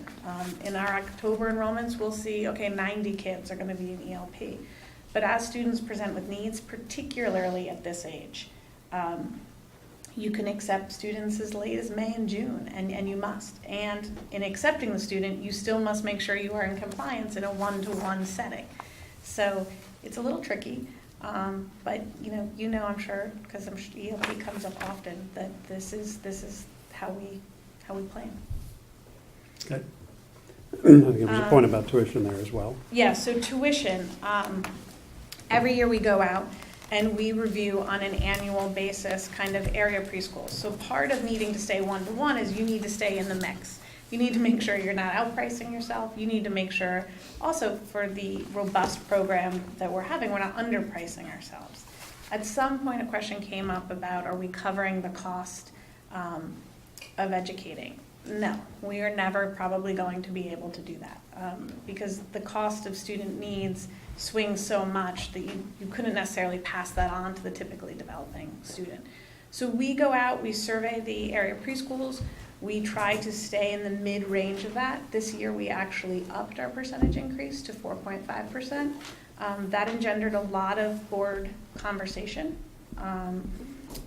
In our October enrollments, we'll see, okay, 90 kids are going to be in ELP. But as students present with needs, particularly at this age, you can accept students as late as May and June, and you must. And in accepting the student, you still must make sure you are in compliance in a one-to-one setting. So it's a little tricky. But I'm sure, because ELP comes up often, that this is how we plan. Okay. There was a point about tuition there as well. Yeah, so tuition, every year we go out and we review on an annual basis kind of area preschools. So part of needing to stay one-to-one is you need to stay in the mix. You need to make sure you're not outpricing yourself. You need to make sure also for the robust program that we're having, we're not underpricing ourselves. At some point, a question came up about, are we covering the cost of educating? No, we are never probably going to be able to do that because the cost of student needs swings so much that you couldn't necessarily pass that on to the typically developing student. So we go out, we survey the area preschools. We try to stay in the mid-range of that. This year, we actually upped our percentage increase to 4.5%. That engendered a lot of board conversation.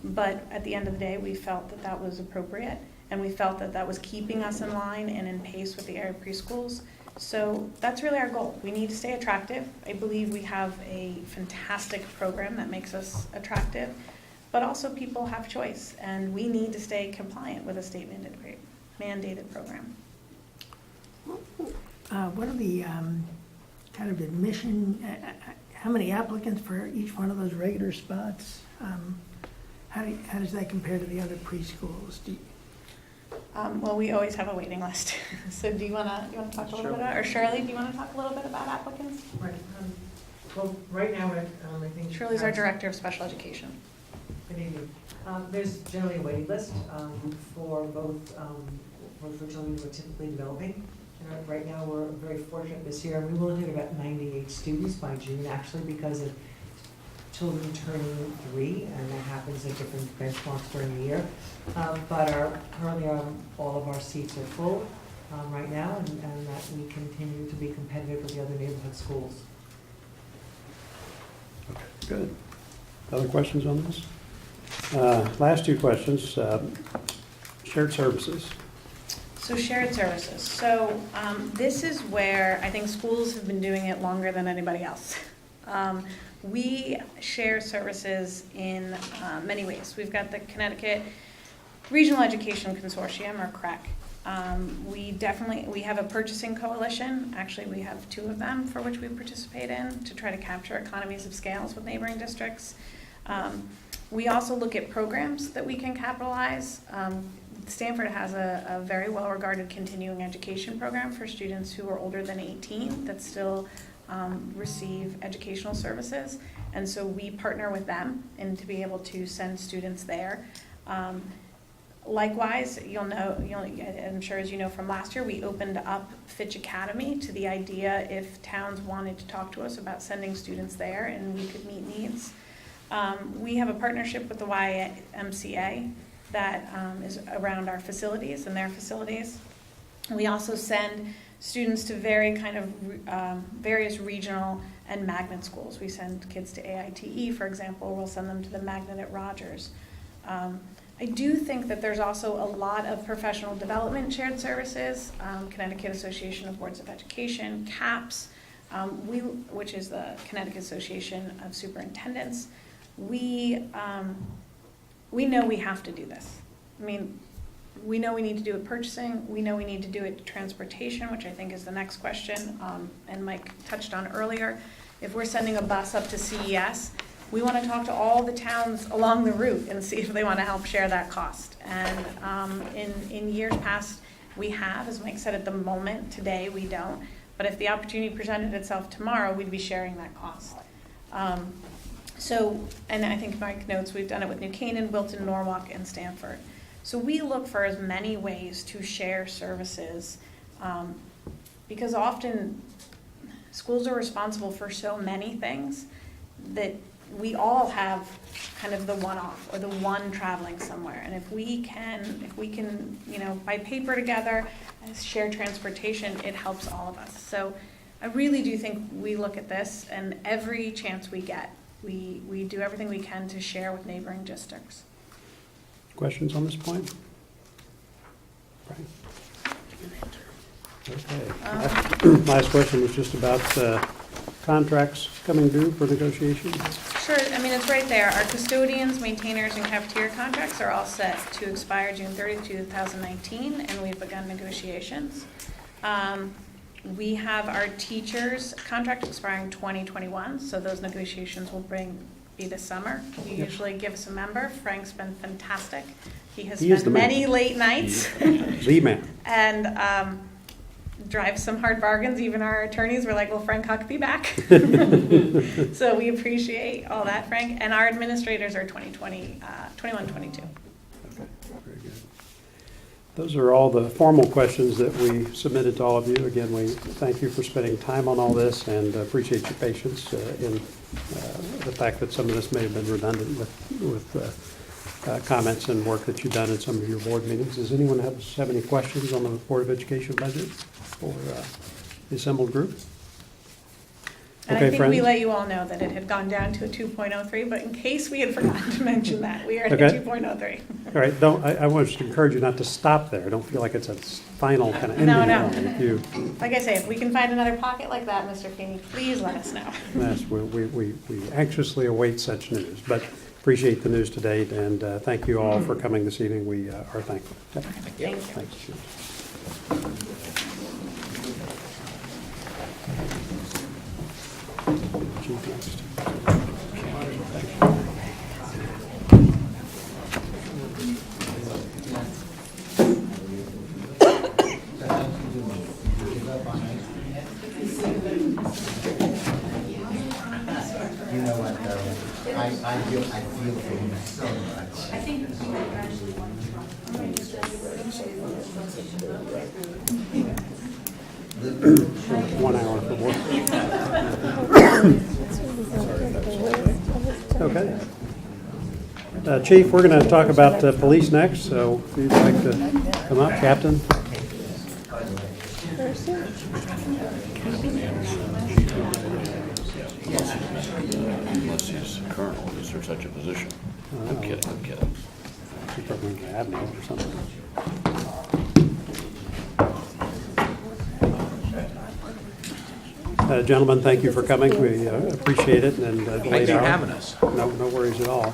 But at the end of the day, we felt that that was appropriate, and we felt that that was keeping us in line and in pace with the area preschools. So that's really our goal. We need to stay attractive. I believe we have a fantastic program that makes us attractive. But also people have choice, and we need to stay compliant with a state mandated program. What are the kind of admission, how many applicants for each one of those regular spots? How does that compare to the other preschools? Well, we always have a waiting list. So do you want to talk a little bit about, or Shirley, do you want to talk a little bit about applicants? Right. Well, right now, I think. Shirley's our Director of Special Education. Good evening. There's generally a waiting list for both for children who are typically developing. And right now, we're very fortunate this year. We will hit about 98 students by June, actually, because of children turning 3, and that happens at different benchmarks during the year. But currently, all of our seats are full right now, and that we continue to be competitive with the other neighborhood schools. Okay, good. Other questions on this? Last 2 questions. Shared services. So shared services. So this is where I think schools have been doing it longer than anybody else. We share services in many ways. We've got the Connecticut Regional Education Consortium, or CREC. We have a purchasing coalition. Actually, we have 2 of them for which we participate in to try to capture economies of scales with neighboring districts. We also look at programs that we can capitalize. Stanford has a very well-regarded continuing education program for students who are older than 18 that's still receive educational services, and so we partner with them and to be able to send students there. Likewise, I'm sure as you know from last year, we opened up Fitch Academy to the idea if towns wanted to talk to us about sending students there and we could meet needs. We have a partnership with the YMCA that is around our facilities and their facilities. We also send students to various regional and magnet schools. We send kids to AITE, for example. We'll send them to the magnet at Rogers. I do think that there's also a lot of professional development shared services, Connecticut Association of Boards of Education, CAPS, which is the Connecticut Association of Superintendents. We know we have to do this. I mean, we know we need to do it purchasing. We know we need to do it transportation, which I think is the next question, and Mike touched on earlier. If we're sending a bus up to CES, we want to talk to all the towns along the route and see if they want to help share that cost. And in years past, we have, as Mike said, at the moment, today we don't. But if the opportunity presented itself tomorrow, we'd be sharing that cost. And I think Mike notes we've done it with New Canaan, Wilton, Norwalk, and Stamford. So we look for as many ways to share services because often schools are responsible for so many things that we all have kind of the one-off or the one traveling somewhere. And if we can, buy paper together, share transportation, it helps all of us. So I really do think we look at this, and every chance we get, we do everything we can to share with neighboring districts. Questions on this point? Brian? Okay. Last question was just about contracts coming due for negotiation. Sure, I mean, it's right there. Our custodians, maintainers, and cafeteria contracts are all set to expire June 30th, 2019, and we've begun negotiations. We have our teachers' contract expiring 2021, so those negotiations will be this summer. You usually give us a member. Frank's been fantastic. He has spent many late nights. The man. And drives some hard bargains. Even our attorneys were like, well, Frank Huck be back. So we appreciate all that, Frank. And our administrators are 21, 22. Okay, very good. Those are all the formal questions that we submitted to all of you. Again, we thank you for spending time on all this and appreciate your patience in the fact that some of this may have been redundant with comments and work that you've done in some of your board meetings. Does anyone have any questions on the Board of Education budget for the assembled group? And Okay, I think friends? we let you all know that it had gone down to a 2.03, but in case we had forgotten to mention that, we are at Okay. a 2.03. All right, I want to encourage you not to stop there. I don't feel like it's a final kind of ending. No. If you, Like I say, if we can find another pocket like that, Mr. Feeney, please let us know. yes, we anxiously await such news, but appreciate the news to date, and thank you all for coming this evening. We are thankful. Thank you. Thank you. Chief next. You know what, though, I feel for him so much. One hour for board. Okay. Chief, we're going to talk about police next, so if you'd like to come up, Captain. Unless he's a colonel, is there such a position? I'm kidding. She probably went to Admiral or something. Gentlemen, thank you for coming. We appreciate it. And Thank you for having us. No worries at all.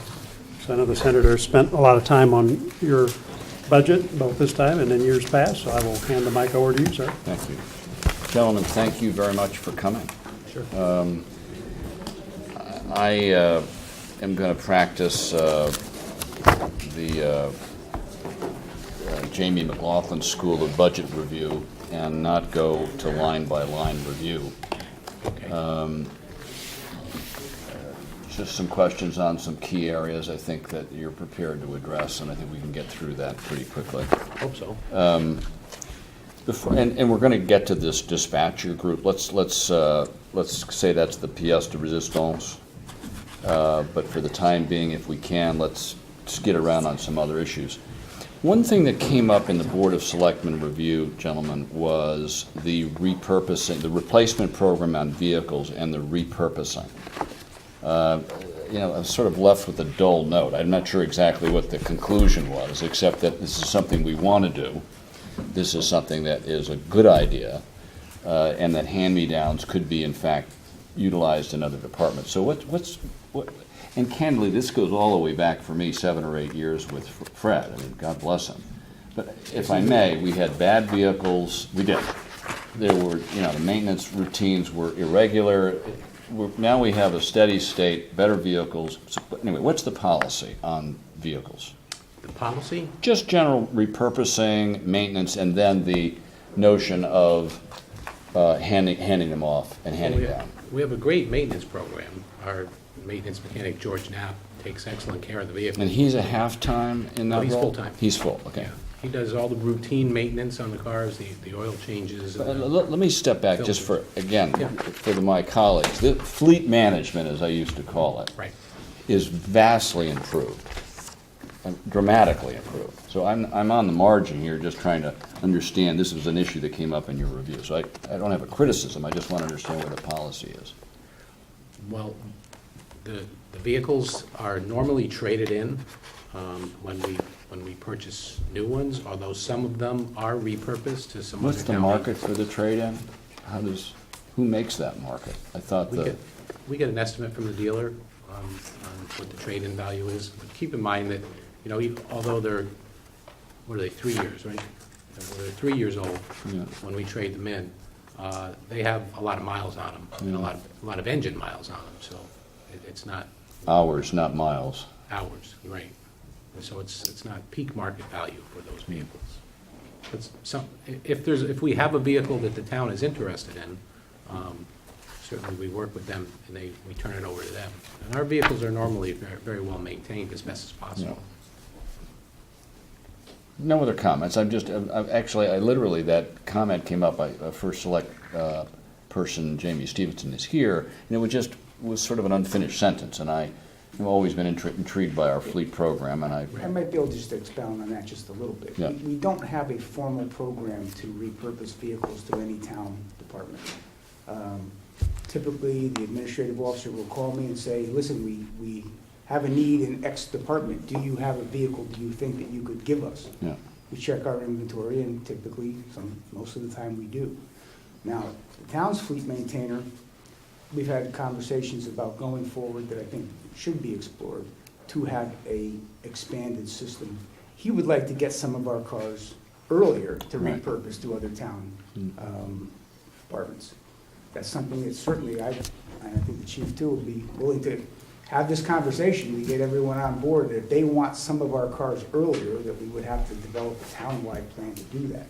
So I know the senator spent a lot of time on your budget, both this time and in years past, so I will hand the mic over to you, sir. Thank you. Gentlemen, thank you very much for coming. Sure. I am going to practice the Jamie McLaughlin School of Budget Review and not go to line-by-line review. Um, Just some questions on some key areas I think that you're prepared to address, and I think we can get through that pretty quickly. Hope so. And we're going to get to this dispatcher group. Let's say that's the pièce de résistance. But for the time being, if we can, let's skid around on some other issues. One thing that came up in the Board of Selectmen review, gentlemen, was the repurposing, the replacement program on vehicles and the repurposing. You know, I'm sort of left with a dull note. I'm not sure exactly what the conclusion was, except that this is something we want to do. This is something that is a good idea, and that hand-me-downs could be, in fact, utilized in other departments. So what? And candidly, this goes all the way back for me 7 or 8 years with Fred. I mean, God bless him. But if I may, we had bad vehicles. We did. There were, you know, the maintenance routines were irregular. Now we have a steady state, better vehicles. So, anyway, what's the policy on vehicles? The policy? Just general repurposing, maintenance, and then the notion of handing them off and handing down. We have a great maintenance program. Our maintenance mechanic, George Knapp, takes excellent care of the vehicle. And he's a half-time in that role? He's full-time. He's full, okay. Yeah. He does all the routine maintenance on the cars, the oil changes. And Let me step back just for, again, Yeah. for my colleagues. The fleet management, as I used to call it, right. is vastly improved, and dramatically improved. So I'm on the margin here, just trying to understand, this was an issue that came up in your review. So I don't have a criticism, I just want to understand where the policy is. Well, the vehicles are normally traded in when we purchase new ones, although some of them are repurposed to some other What's the county. market for the trade-in? Who makes that market? I thought We get an estimate from the dealer on what the trade-in value is. But keep in mind that, you know, although they're, what are they, 3 years, right? They're 3 years old Yeah. when we trade them in. They have a lot of miles on them, and a lot of engine miles on them, so it's not hours, not miles. hours, right? So it's not peak market value for those vehicles. But if we have a vehicle that the town is interested in, certainly we work with them and we turn it over to them. And our vehicles are normally very, very well maintained as best as possible. No other comments. Actually, literally, that comment came up. First select person, Jamie Stevenson, is here, and it was sort of an unfinished sentence, and I've always been intrigued by our fleet program, and I might be able to just expound on that just a little bit. Yeah. We don't have a formal program to repurpose vehicles to any town department. Typically, the administrative officer will call me and say, listen, we have a need in X department. Do you have a vehicle do you think that you could give us? Yeah. We check our inventory, and typically, most of the time we do. Now, the town's fleet maintainer, we've had conversations about going forward that I think should be explored to have a expanded system. He would like to get some of our cars earlier to Right. repurpose to other town departments. That's something that certainly and I think the chief too would be willing to have this conversation to get everyone on board, that if they want some of our cars earlier, that we would have to develop a town-wide plan to do that.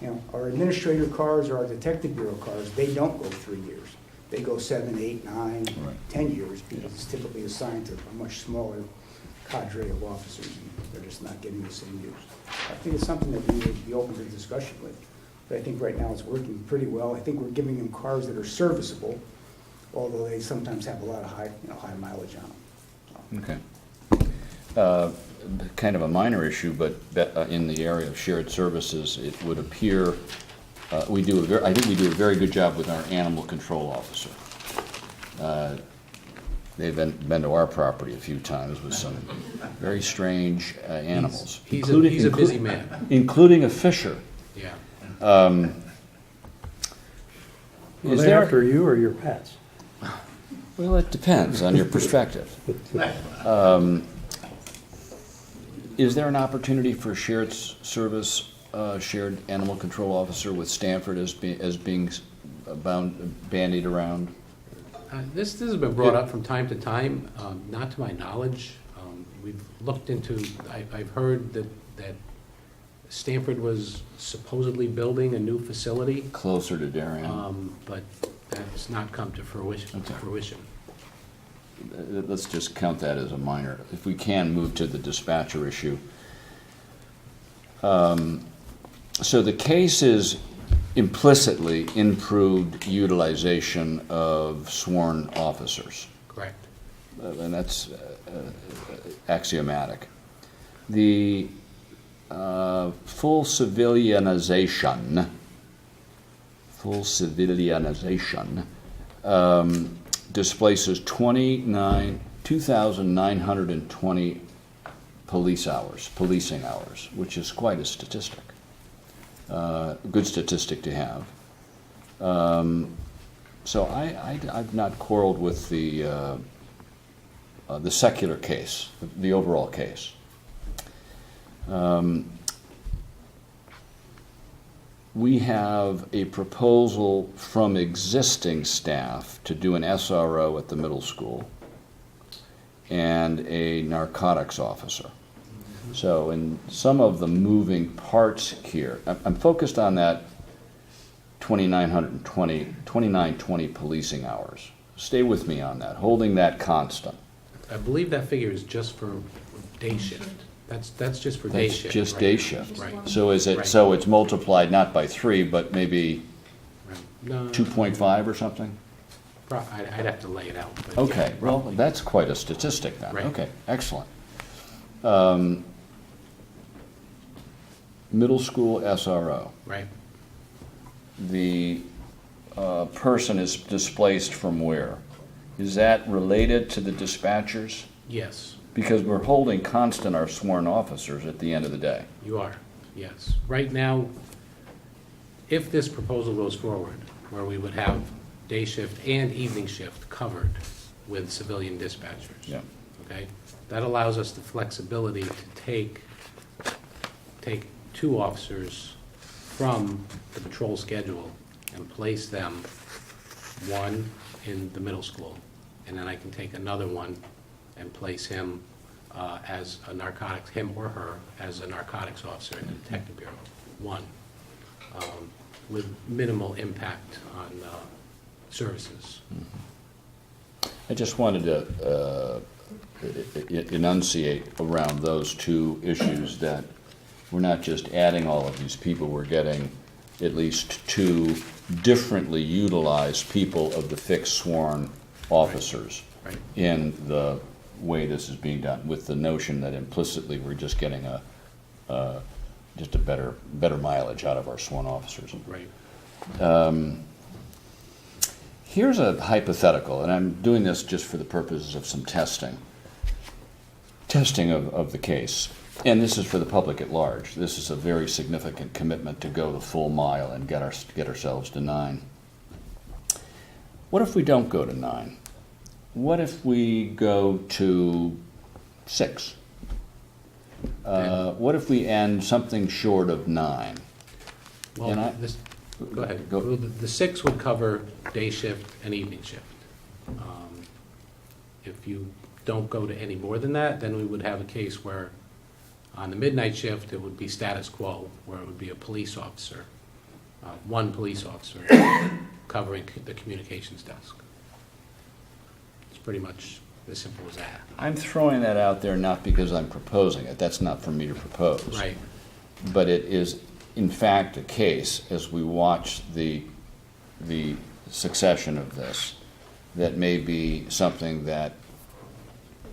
You know, our administrator cars or our detective bureau cars, they don't go 3 years. They go 7, 8, 9, Right. 10 years, because it's typically assigned to a much smaller cadre of officers, and they're just not getting the same use. I think it's something that we would be open to discussion with. But I think right now it's working pretty well. I think we're giving them cars that are serviceable, although they sometimes have a lot of high mileage on them. Okay. Kind of a minor issue, but in the area of shared services, it would appear I think we do a very good job with our animal control officer. They've been to our property a few times with some very strange animals. He's a busy man. Including a fisher. Yeah. Are Is they there? after you or your pets? Well, it depends on your perspective. Is there an opportunity for shared service, shared animal control officer with Stanford as being bandied around? This has been brought up from time to time, not to my knowledge. We've looked into, I've heard that Stanford was supposedly building a new facility. Closer to Darien. But that's not come to fruition. Let's just count that as a minor. If we can move to the dispatcher issue. So the case is implicitly improved utilization of sworn officers. Correct. And that's axiomatic. The full civilianization displaces 2,920 policing hours, which is quite a statistic. Good statistic to have. So I've not quarreled with the secular case, the overall case. We have a proposal from existing staff to do an SRO at the middle school and a narcotics officer. So in some of the moving parts here, I'm focused on that 2920 policing hours. Stay with me on that, holding that constant. I believe that figure is just for day shift. That's just for day shift. That's just right? day shift. Right. So is it, Right. so it's multiplied not by 3, but maybe Right. No, 2.5 or something? I'd have to lay it out. but Okay, yeah, well, roughly. that's quite a statistic then. Right. Okay, excellent. Middle school SRO. Right. The person is displaced from where? Is that related to the dispatchers? Yes, Because we're holding constant our sworn officers at the end of the day. you are, yes. Right now, if this proposal goes forward, where we would have day shift and evening shift covered with civilian dispatchers. Yeah. Okay? That allows us the flexibility to take 2 officers from the patrol schedule and place them, one in the middle school, and then I can take another one and place him as a narcotics, him or her, as a narcotics officer in the Detective Bureau, one, with minimal impact on services. I just wanted to enunciate around those 2 issues, that we're not just adding all of these people, we're getting at least 2 differently utilized people of the fixed sworn officers Right. in the way this is being done, with the notion that implicitly we're just getting just a better mileage out of our sworn officers. Right. Here's a hypothetical, and I'm doing this just for the purposes of some testing of the case. And this is for the public at large. This is a very significant commitment to go the full mile and get ourselves to 9. What if we don't go to 9? What if we go to 6? What if we end something short of 9? Well, And I- go ahead. Go. Well, the 6 would cover day shift and evening shift. If you don't go to any more than that, then we would have a case where on the midnight shift, it would be status quo, where it would be a police officer, one police officer covering the communications desk. It's pretty much as simple as that. I'm throwing that out there not because I'm proposing it. That's not for me to propose. Right. But it is, in fact, a case, as we watch the succession of this, that may be something that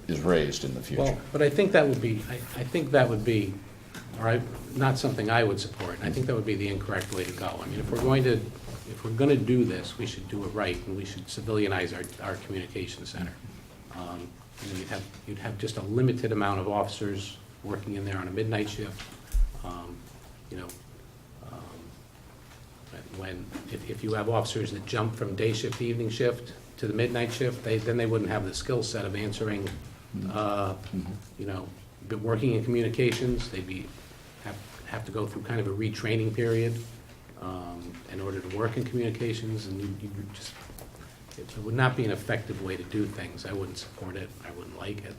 is raised in the future. Well, but I think that would be, not something I would support. I think that would be the incorrect way to go. I mean, if we're going to do this, we should do it right, and we should civilianize our communication center. You know, you'd have just a limited amount of officers working in there on a midnight shift. You know, if you have officers that jump from day shift to evening shift to the midnight shift, then they wouldn't have the skill set of answering, you know, working in communications. They'd have to go through kind of a retraining period in order to work in communications, and it would not be an effective way to do things. I wouldn't support it. I wouldn't like it.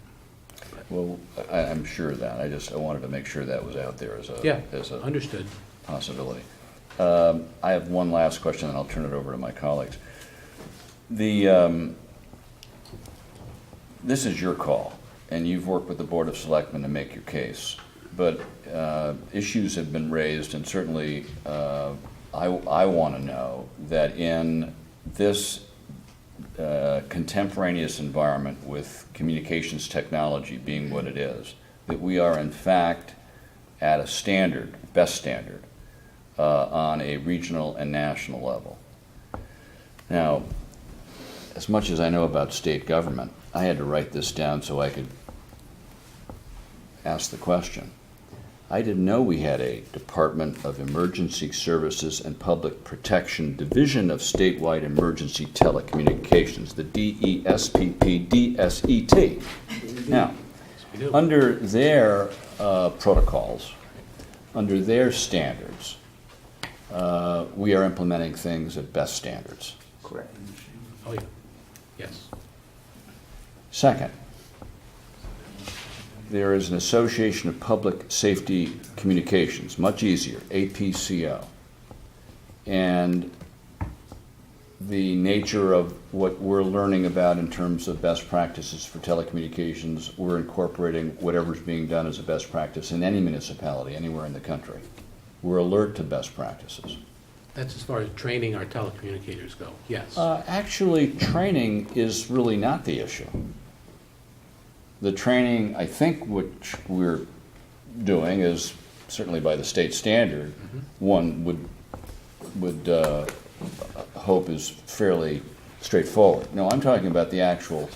Well, I'm sure of that. I wanted to make sure that was out there as Yeah, a understood. possibility. I have one last question, and I'll turn it over to my colleagues. This is your call, and you've worked with the Board of Selectmen to make your case. But issues have been raised, and certainly I want to know that in this contemporaneous environment with communications technology being what it is, that we are in fact at a standard, best standard, on a regional and national level. Now, as much as I know about state government, I had to write this down so I could ask the question. I didn't know we had a Department of Emergency Services and Public Protection Division of Statewide Emergency Telecommunications, the DESPP-DSET. Now, under their protocols, under their standards, we are implementing things at best standards. Correct. Oh, yeah, yes. Second, there is an Association of Public Safety Communications, much easier, APCO. And the nature of what we're learning about in terms of best practices for telecommunications, we're incorporating whatever's being done as a best practice in any municipality, anywhere in the country. We're alert to best practices. That's as far as training our telecommunicators go, yes. Actually, training is really not the issue. The training, I think, which we're doing is certainly by the state standard, one would hope is fairly straightforward. No, I'm talking about the actual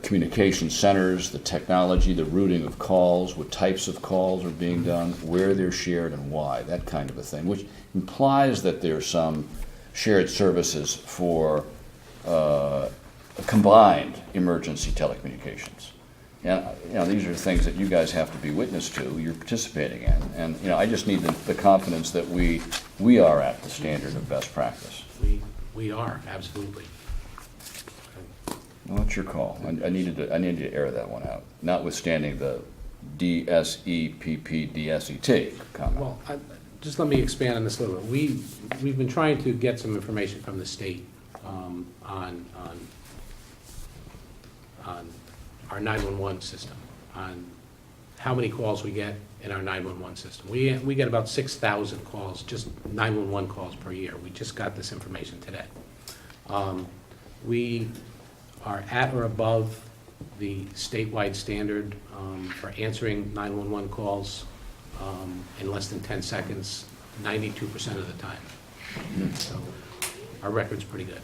communication centers, the technology, the routing of calls, what types of calls are being done, where they're shared and why, that kind of a thing, which implies that there's some shared services for combined emergency telecommunications. And these are things that you guys have to be witness to, you're participating in. And I just need the confidence that we are at the standard of best practice. We are, absolutely. Well, it's your call. I needed to air that one out, notwithstanding the DSEPP-DSET comment. Well, just let me expand on this a little bit. We've been trying to get some information from the state on our 911 system, on how many calls we get in our 911 system. We get about 6,000 calls, just 911 calls per year. We just got this information today. We are at or above the statewide standard for answering 911 calls in less than 10 seconds, 92% of the time. So our record's pretty good.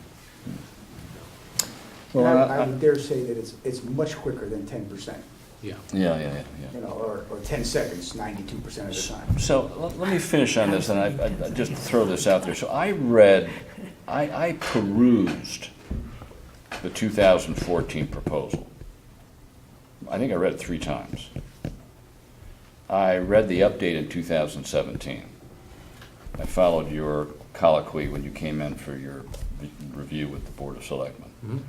Well, I would dare say that it's much quicker than 10%. Yeah. Yeah. Or 10 seconds, 92% of the time. So let me finish on this, and I just throw this out there. So I perused the 2014 proposal. I think I read it 3 times. I read the update in 2017. I followed your colloquy when you came in for your review with the Board of Selectmen. Mm-hmm.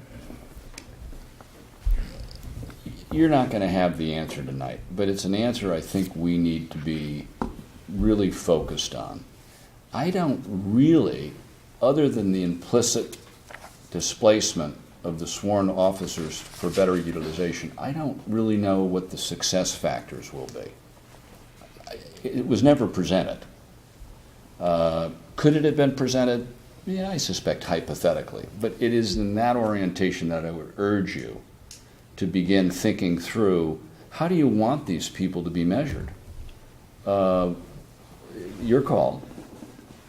You're not going to have the answer tonight, but it's an answer I think we need to be really focused on. I don't really, other than the implicit displacement of the sworn officers for better utilization, I don't really know what the success factors will be. It was never presented. Could it have been presented? Yeah, I suspect hypothetically. But it is in that orientation that I would urge you to begin thinking through, how do you want these people to be measured? Your call.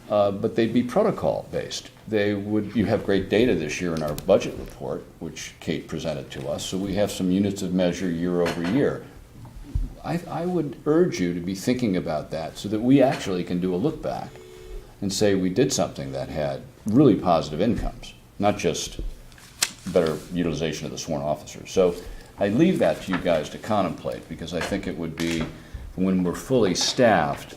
But they'd be protocol-based. You have great data this year in our budget report, which Kate presented to us, so we have some units of measure year over year. I would urge you to be thinking about that so that we actually can do a look back and say we did something that had really positive incomes, not just better utilization of the sworn officers. So I leave that to you guys to contemplate, because I think it would be, when we're fully staffed,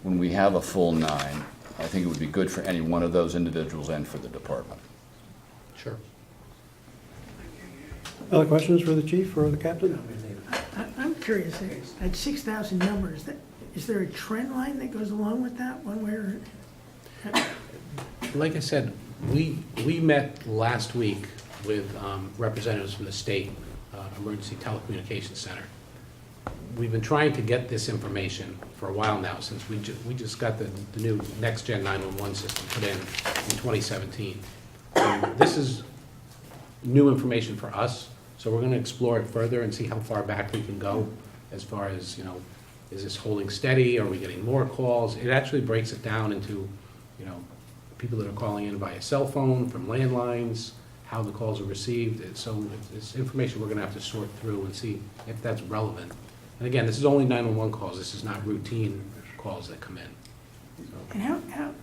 when we have a full 9, I think it would be good for any one of those individuals and for the department. Sure. Other questions for the chief or the captain? I'm curious, at 6,000 numbers, is there a trend line that goes along with that one way or? Like I said, We met last week with representatives from the state Emergency Telecommunications Center. We've been trying to get this information for a while now, since we just got the new next-gen 911 system put in 2017. And this is new information for us, so we're going to explore it further and see how far back we can go as far as, is this holding steady? Are we getting more calls? It actually breaks it down into, people that are calling in via cell phone, from landlines, how the calls are received. So it's information we're going to have to sort through and see if that's relevant. And again, this is only 911 calls. This is not routine calls that come in. And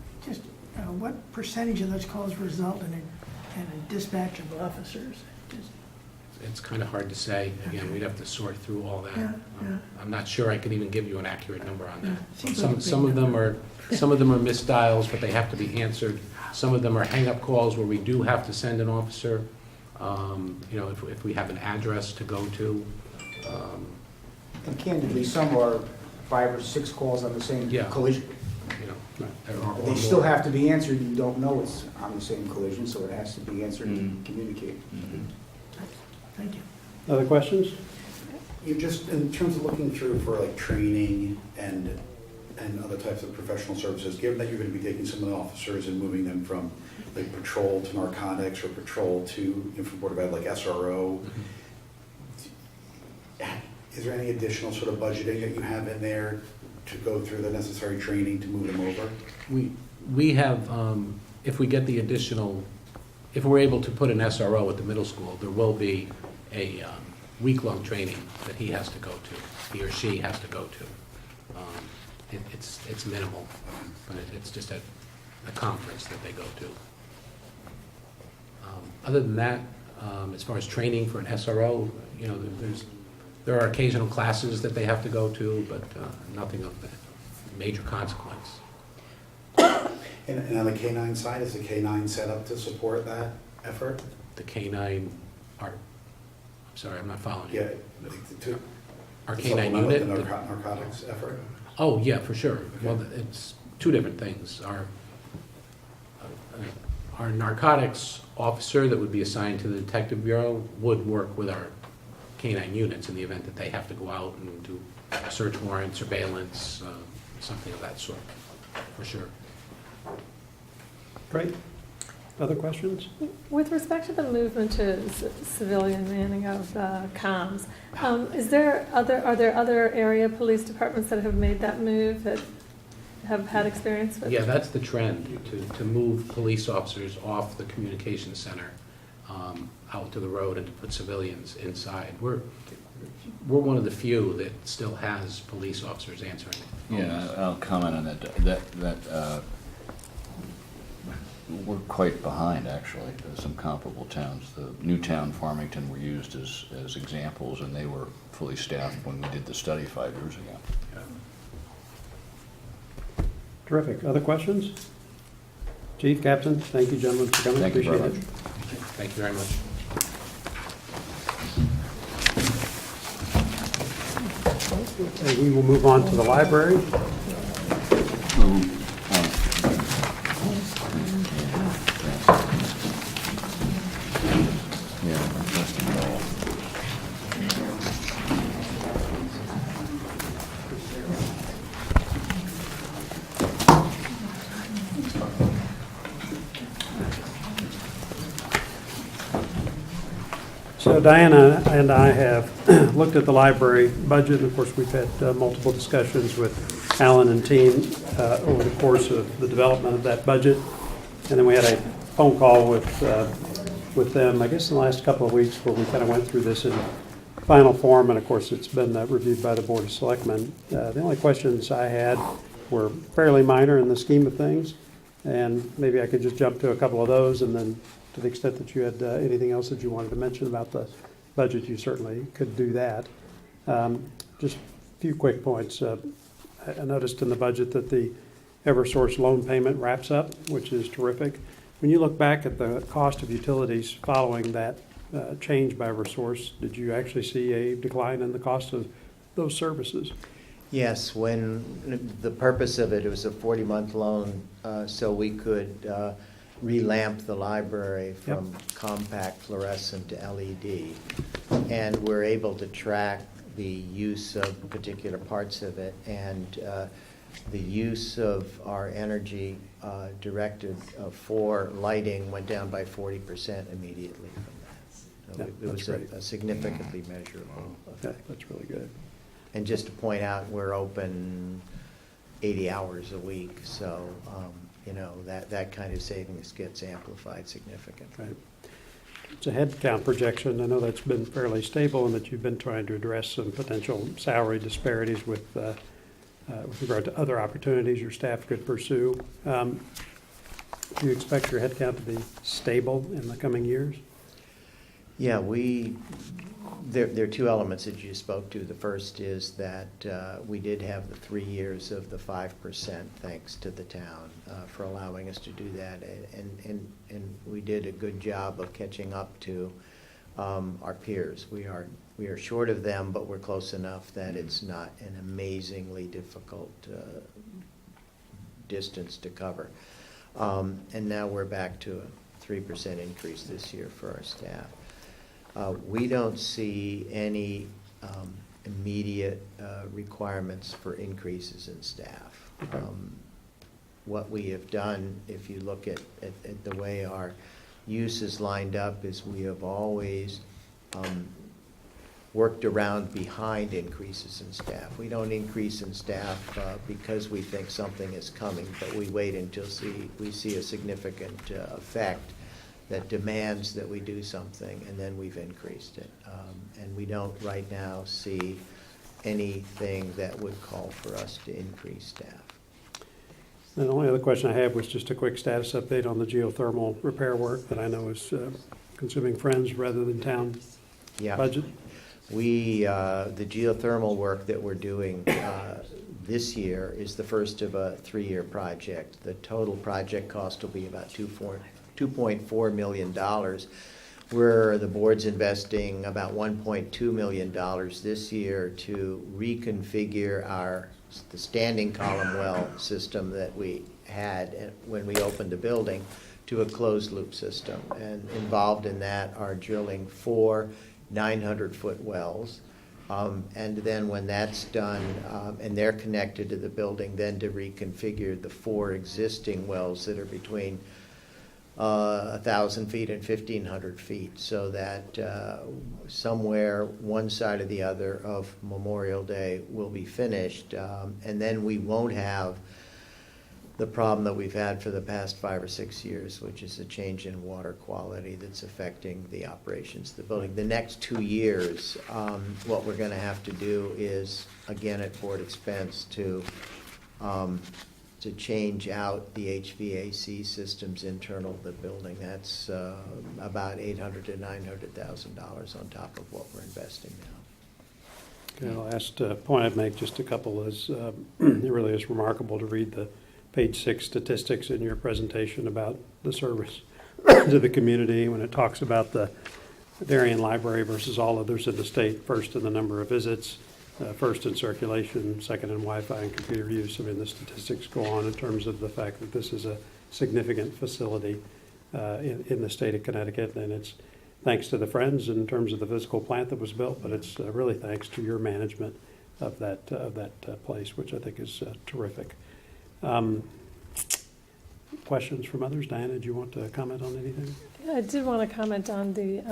what percentage of those calls result in a dispatch of officers? It's kind of hard to say. Again, we'd have to sort through all that. Yeah. I'm not sure I can even give you an accurate number on that. Seems like a big Some of them number. are missed dials, but they have to be answered. Some of them are hang-up calls where we do have to send an officer, if we have an address to go to. And candidly, some are 5 or 6 calls on the same Yeah. collision. or They more. still have to be answered, you don't know it's on the same collision, so it has to be answered and communicated. Thank you. Other questions? You just, in terms of looking through for like training and other types of professional services, given that you're going to be taking some of the officers and moving them from like patrol to narcotics or patrol to, from Board of Ed, like SRO, is there any additional sort of budgeting that you have in there to go through the necessary training to move them over? We have, if we get the additional, if we're able to put an SRO at the middle school, there will be a week-long training that he has to go to, he or she has to go to. It's minimal, but it's just a conference that they go to. Other than that, as far as training for an SRO, there are occasional classes that they have to go to, but nothing of major consequence. And on the K-9 side, is the K-9 set up to support that effort? The K-9 are, I'm sorry, I'm not following you. Yeah. Our to K-9 supplement unit? the narcotics effort? Oh, yeah, for sure. Well, it's two different things. Our narcotics officer that would be assigned to the Detective Bureau would work with our K-9 units in the event that they have to go out and do search warrant, surveillance, something of that sort, for sure. Great. Other questions? With respect to the movement to civilian manning of comms, are there other area police departments that have made that move that have had experience with? Yeah, that's the trend, to move police officers off the communications center out to the road and to put civilians inside. We're one of the few that still has police officers answering. Yeah, I'll comment on that. We're quite behind, actually. Some comparable towns. The Newtown, Farmington were used as examples, and they were fully staffed when we did the study 5 years ago. Yeah. Terrific. Other questions? Chief, Captain, thank you, gentlemen, for coming. Thank you very Appreciate much. it. Thank you very much. Okay, we will move on to the library. So Diana and I have looked at the library budget, and of course, we've had multiple discussions with Alan and team over the course of the development of that budget. And then we had a phone call with them, I guess in the last couple of weeks, where we kind of went through this in final form, and of course, it's been reviewed by the Board of Selectmen. The only questions I had were fairly minor in the scheme of things, and maybe I could just jump to a couple of those, and then to the extent that you had anything else that you wanted to mention about the budget, you certainly could do that. Just a few quick points. I noticed in the budget that the Eversource loan payment wraps up, which is terrific. When you look back at the cost of utilities following that change by Eversource, did you actually see a decline in the cost of those services? Yes, when the purpose of it was a 40-month loan, so we could relamp the library from compact fluorescent to LED. And we're able to track the use of particular parts of it, and the use of our energy directed for lighting went down by 40% immediately from that. So it was a significantly measurable effect. That's really good. And just to point out, we're open 80 hours a week, so that kind of savings gets amplified significantly. Right. It's a headcount projection. I know that's been fairly stable and that you've been trying to address some potential salary disparities with regard to other opportunities your staff could pursue. Do you expect your headcount to be stable in the coming years? Yeah, there are two elements that you spoke to. The first is that we did have the 3 years of the 5%, thanks to the town for allowing us to do that, and we did a good job of catching up to our peers. We are short of them, but we're close enough that it's not an amazingly difficult distance to cover. And now we're back to a 3% increase this year for our staff. We don't see any immediate requirements for increases in staff. What we have done, if you look at the way our use is lined up, is we have always worked around behind increases in staff. We don't increase in staff because we think something is coming, but we wait until we see a significant effect that demands that we do something, and then we've increased it. And we don't right now see anything that would call for us to increase staff. And the only other question I have was just a quick status update on the geothermal repair work that I know is consuming friends rather than town budget. The geothermal work that we're doing this year is the first of a 3-year project. The total project cost will be about $2.4 million, where the board's investing about $1.2 million this year to reconfigure the standing column well system that we had when we opened the building to a closed loop system. And involved in that are drilling 4 900-foot wells. And then when that's done, and they're connected to the building, then to reconfigure the 4 existing wells that are between 1,000 feet and 1,500 feet, so that somewhere one side or the other of Memorial Day will be finished, and then we won't have the problem that we've had for the past 5 or 6 years, which is a change in water quality that's affecting the operations of the building. The next 2 years, what we're going to have to do is, again at board expense, to change out the HVAC systems internal to the building. That's about $800,000 to $900,000 on top of what we're investing now. Okay, the last point I'd make, just a couple, is it really is remarkable to read the page 6 statistics in your presentation about the service to the community when it talks about the Darien Library versus all others in the state, first in the number of visits, first in circulation, second in Wi-Fi and computer use. I mean, the statistics go on in terms of the fact that this is a significant facility in the state of Connecticut, and it's thanks to the Friends in terms of the physical plant that was built, but it's really thanks to your management of that place, which I think is terrific. Questions from others? Diana, do you want to comment on anything? Yeah, I did want to comment on the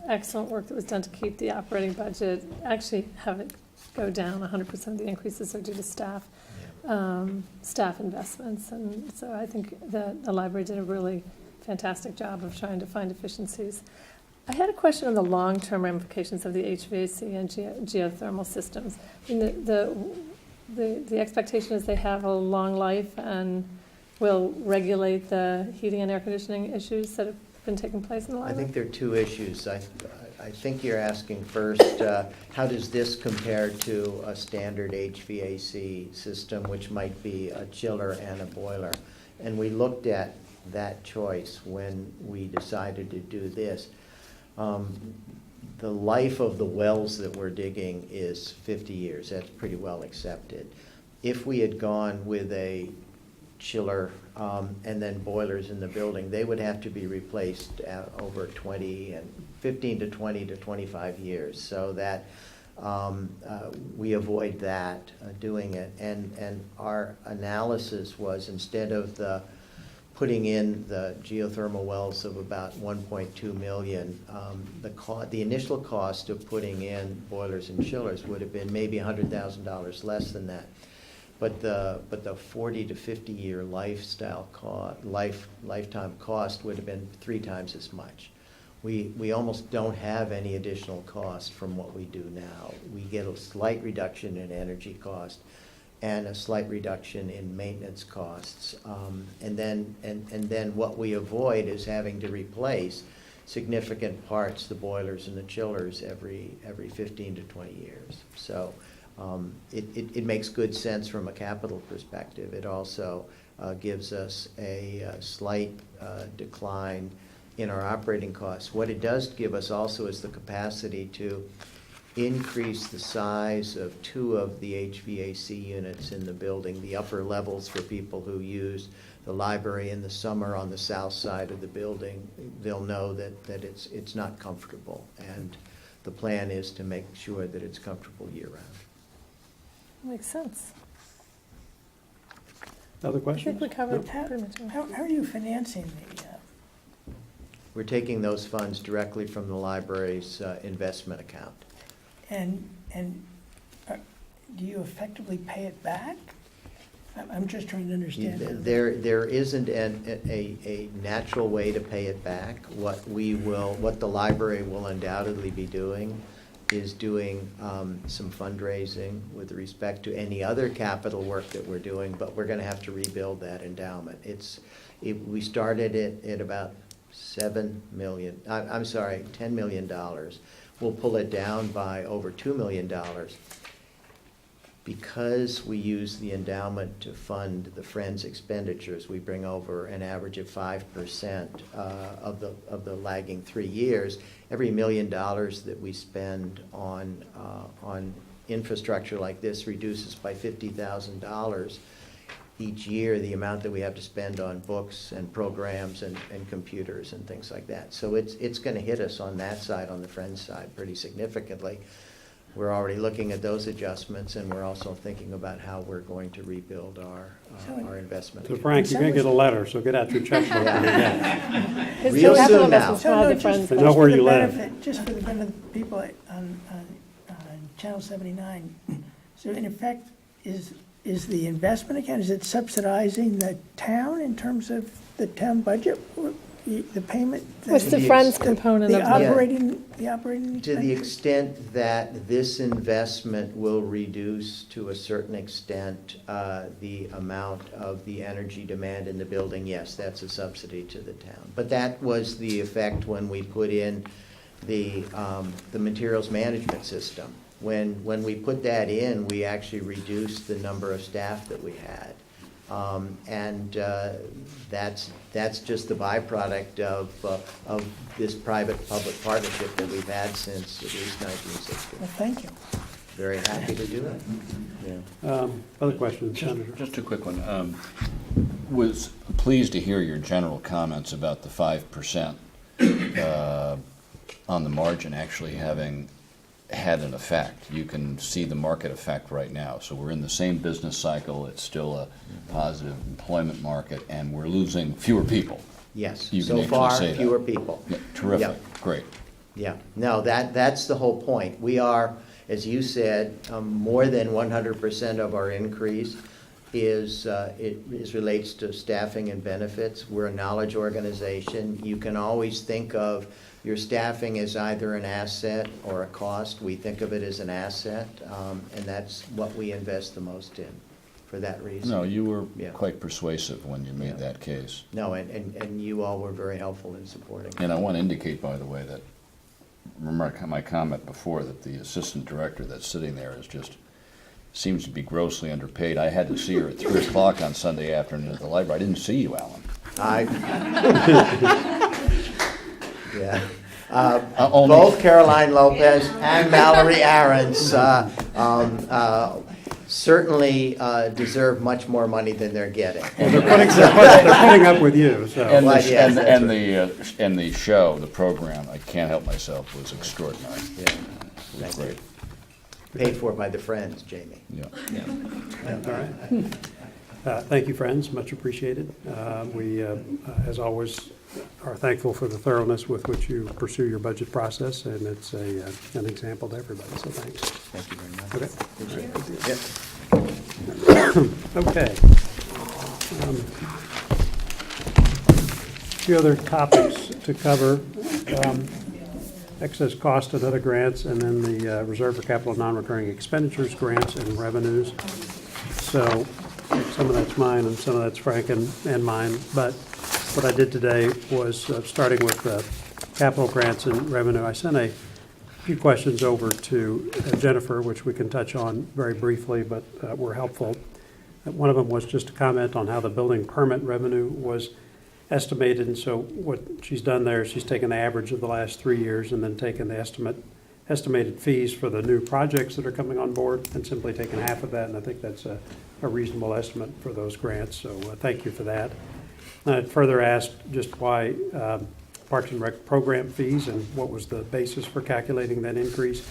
excellent work that was done to keep the operating budget, actually have it go down. 100% of the increases are due to staff investments. And so I think that the library did a really fantastic job of trying to find efficiencies. I had a question on the long-term ramifications of the HVAC and geothermal systems. I mean, the expectation is they have a long life and will regulate the heating and air conditioning issues that have been taking place in the library? I think there are 2 issues. I think you're asking first, how does this compare to a standard HVAC system, which might be a chiller and a boiler? And we looked at that choice when we decided to do this. The life of the wells that we're digging is 50 years. That's pretty well accepted. If we had gone with a chiller, and then boilers in the building, they would have to be replaced over 15 to 20 to 25 years, so that we avoid that doing it. And our analysis was, instead of putting in the geothermal wells of about 1.2 million, the initial cost of putting in boilers and chillers would have been maybe $100,000 less than that. But the 40 to 50 year lifetime cost would have been 3 times as much. We almost don't have any additional cost from what we do now. We get a slight reduction in energy cost and a slight reduction in maintenance costs. And then what we avoid is having to replace significant parts, the boilers and the chillers, every 15 to 20 years. So it makes good sense from a capital perspective. It also gives us a slight decline in our operating costs. What it does give us also is the capacity to increase the size of 2 of the HVAC units in the building, the upper levels for people who use the library in the summer on the south side of the building. They'll know that it's not comfortable, and the plan is to make sure that it's comfortable year-round. Makes sense. Other I questions? think we covered No? pretty much. How are you financing the, We're taking those funds directly from the library's investment account. and do you effectively pay it back? I'm just trying to understand. There isn't a natural way to pay it back. What the library will undoubtedly be doing is doing some fundraising with respect to any other capital work that we're doing, but we're going to have to rebuild that endowment. We started it at about $10 million. We'll pull it down by over $2 million. Because we use the endowment to fund the Friends expenditures, we bring over an average of 5% of the lagging 3 years. Every $1 million that we spend on infrastructure like this reduces by $50,000 each year the amount that we have to spend on books and programs and computers and things like that. So it's going to hit us on that side, on the Friends side, pretty significantly. We're already looking at those adjustments, and we're also thinking about how we're going to rebuild our investment. So Frank, you're going to get a letter, so get out your checkbook. There's Real a couple soon of now. us from all the friends. They know where you live. Just for the benefit of the people on Channel 79, so in effect, is the investment account, is it subsidizing the town in terms of the town budget, or the payment? What's the Friends component of The that? operating? To the extent that this investment will reduce to a certain extent the amount of the energy demand in the building, yes, that's a subsidy to the town. But that was the effect when we put in the materials management system. When we put that in, we actually reduced the number of staff that we had. And that's just the byproduct of this private-public partnership that we've had since at least 1960. Well, thank you. Very happy to do it. Yeah. Other questions, Senator? Just a quick one. Was pleased to hear your general comments about the 5% on the margin actually having had an effect. You can see the market effect right now. So we're in the same business cycle. It's still a positive employment market, and we're losing fewer people. Yes, You can so actually far, say that. fewer people. Yeah, terrific. Yeah. Great. Yeah, no, that's the whole point. We are, as you said, more than 100% of our increase is relates to staffing and benefits. We're a knowledge organization. You can always think of your staffing as either an asset or a cost. We think of it as an asset, and that's what we invest the most in for that reason. No, you were Yeah. quite persuasive when you made that case. No, and you all were very helpful in supporting And it. I want to indicate, by the way, that, remember my comment before, that the assistant director that's sitting there seems to be grossly underpaid. I had to see her at 3 o'clock on Sunday afternoon at the library. I didn't see you, Alan. Yeah. Only- Both Caroline Lopez and Mallory Aarons certainly deserve much more money than they're getting. They're putting up with you, so. And Well, the, yes, and, that's and the show, the program, I can't help myself, was extraordinary. Yeah. It was Thank you. great. Paid for by the Friends, Jamie. Yeah. All right. Thank you, friends, much appreciated. We, as always, are thankful for the thoroughness with which you pursue your budget process, and it's an example to everybody, so thanks. Thank you very much. Okay. Okay. A few other topics to cover. Excess cost and other grants, and then the Reserve for Capital Non-Recurring Expenditures, grants and revenues. So some of that's mine and some of that's Frank and mine. But what I did today was, starting with capital grants and revenue, I sent a few questions over to Jennifer, which we can touch on very briefly, but were helpful. One of them was just a comment on how the building permit revenue was estimated, and so what she's done there is she's taken the average of the last 3 years and then taken the estimated fees for the new projects that are coming on board and simply taken half of that, and I think that's a reasonable estimate for those grants, so thank you for that. I further asked just why Parks and Rec program fees and what was the basis for calculating that increase.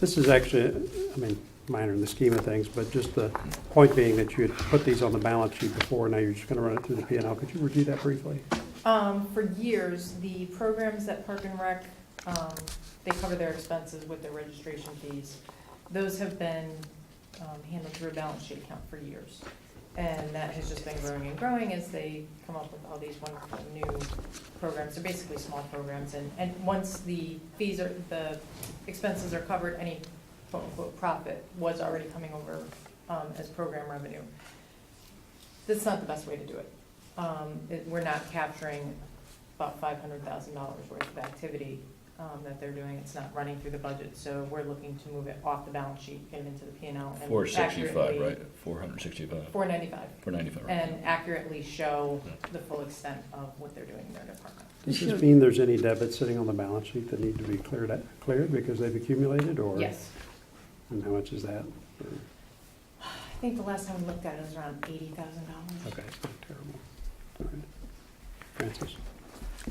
This is actually, I mean, minor in the scheme of things, but just the point being that you had put these on the balance sheet before, now you're just going to run it through the P&L. Could you review that briefly? For years, the programs that Park and Rec, they cover their expenses with their registration fees. Those have been handled through a balance sheet account for years. And that has just been growing and growing as they come up with all these wonderful new programs. They're basically small programs. And once the fees are, the expenses are covered, any quote-unquote profit was already coming over as program revenue. That's not the best way to do it. We're not capturing about $500,000 worth of activity that they're doing. It's not running through the budget, so we're looking to move it off the balance sheet, get it into the P&L. And 465, right? 465? 495. 495. And accurately show the full extent of what they're doing in their department. Does this mean there's any debits sitting on the balance sheet that need to be cleared because they've accumulated, or? Yes. And how much is that? I think the last time we looked at it was around $80,000. Okay, it's not terrible. All right. Francis?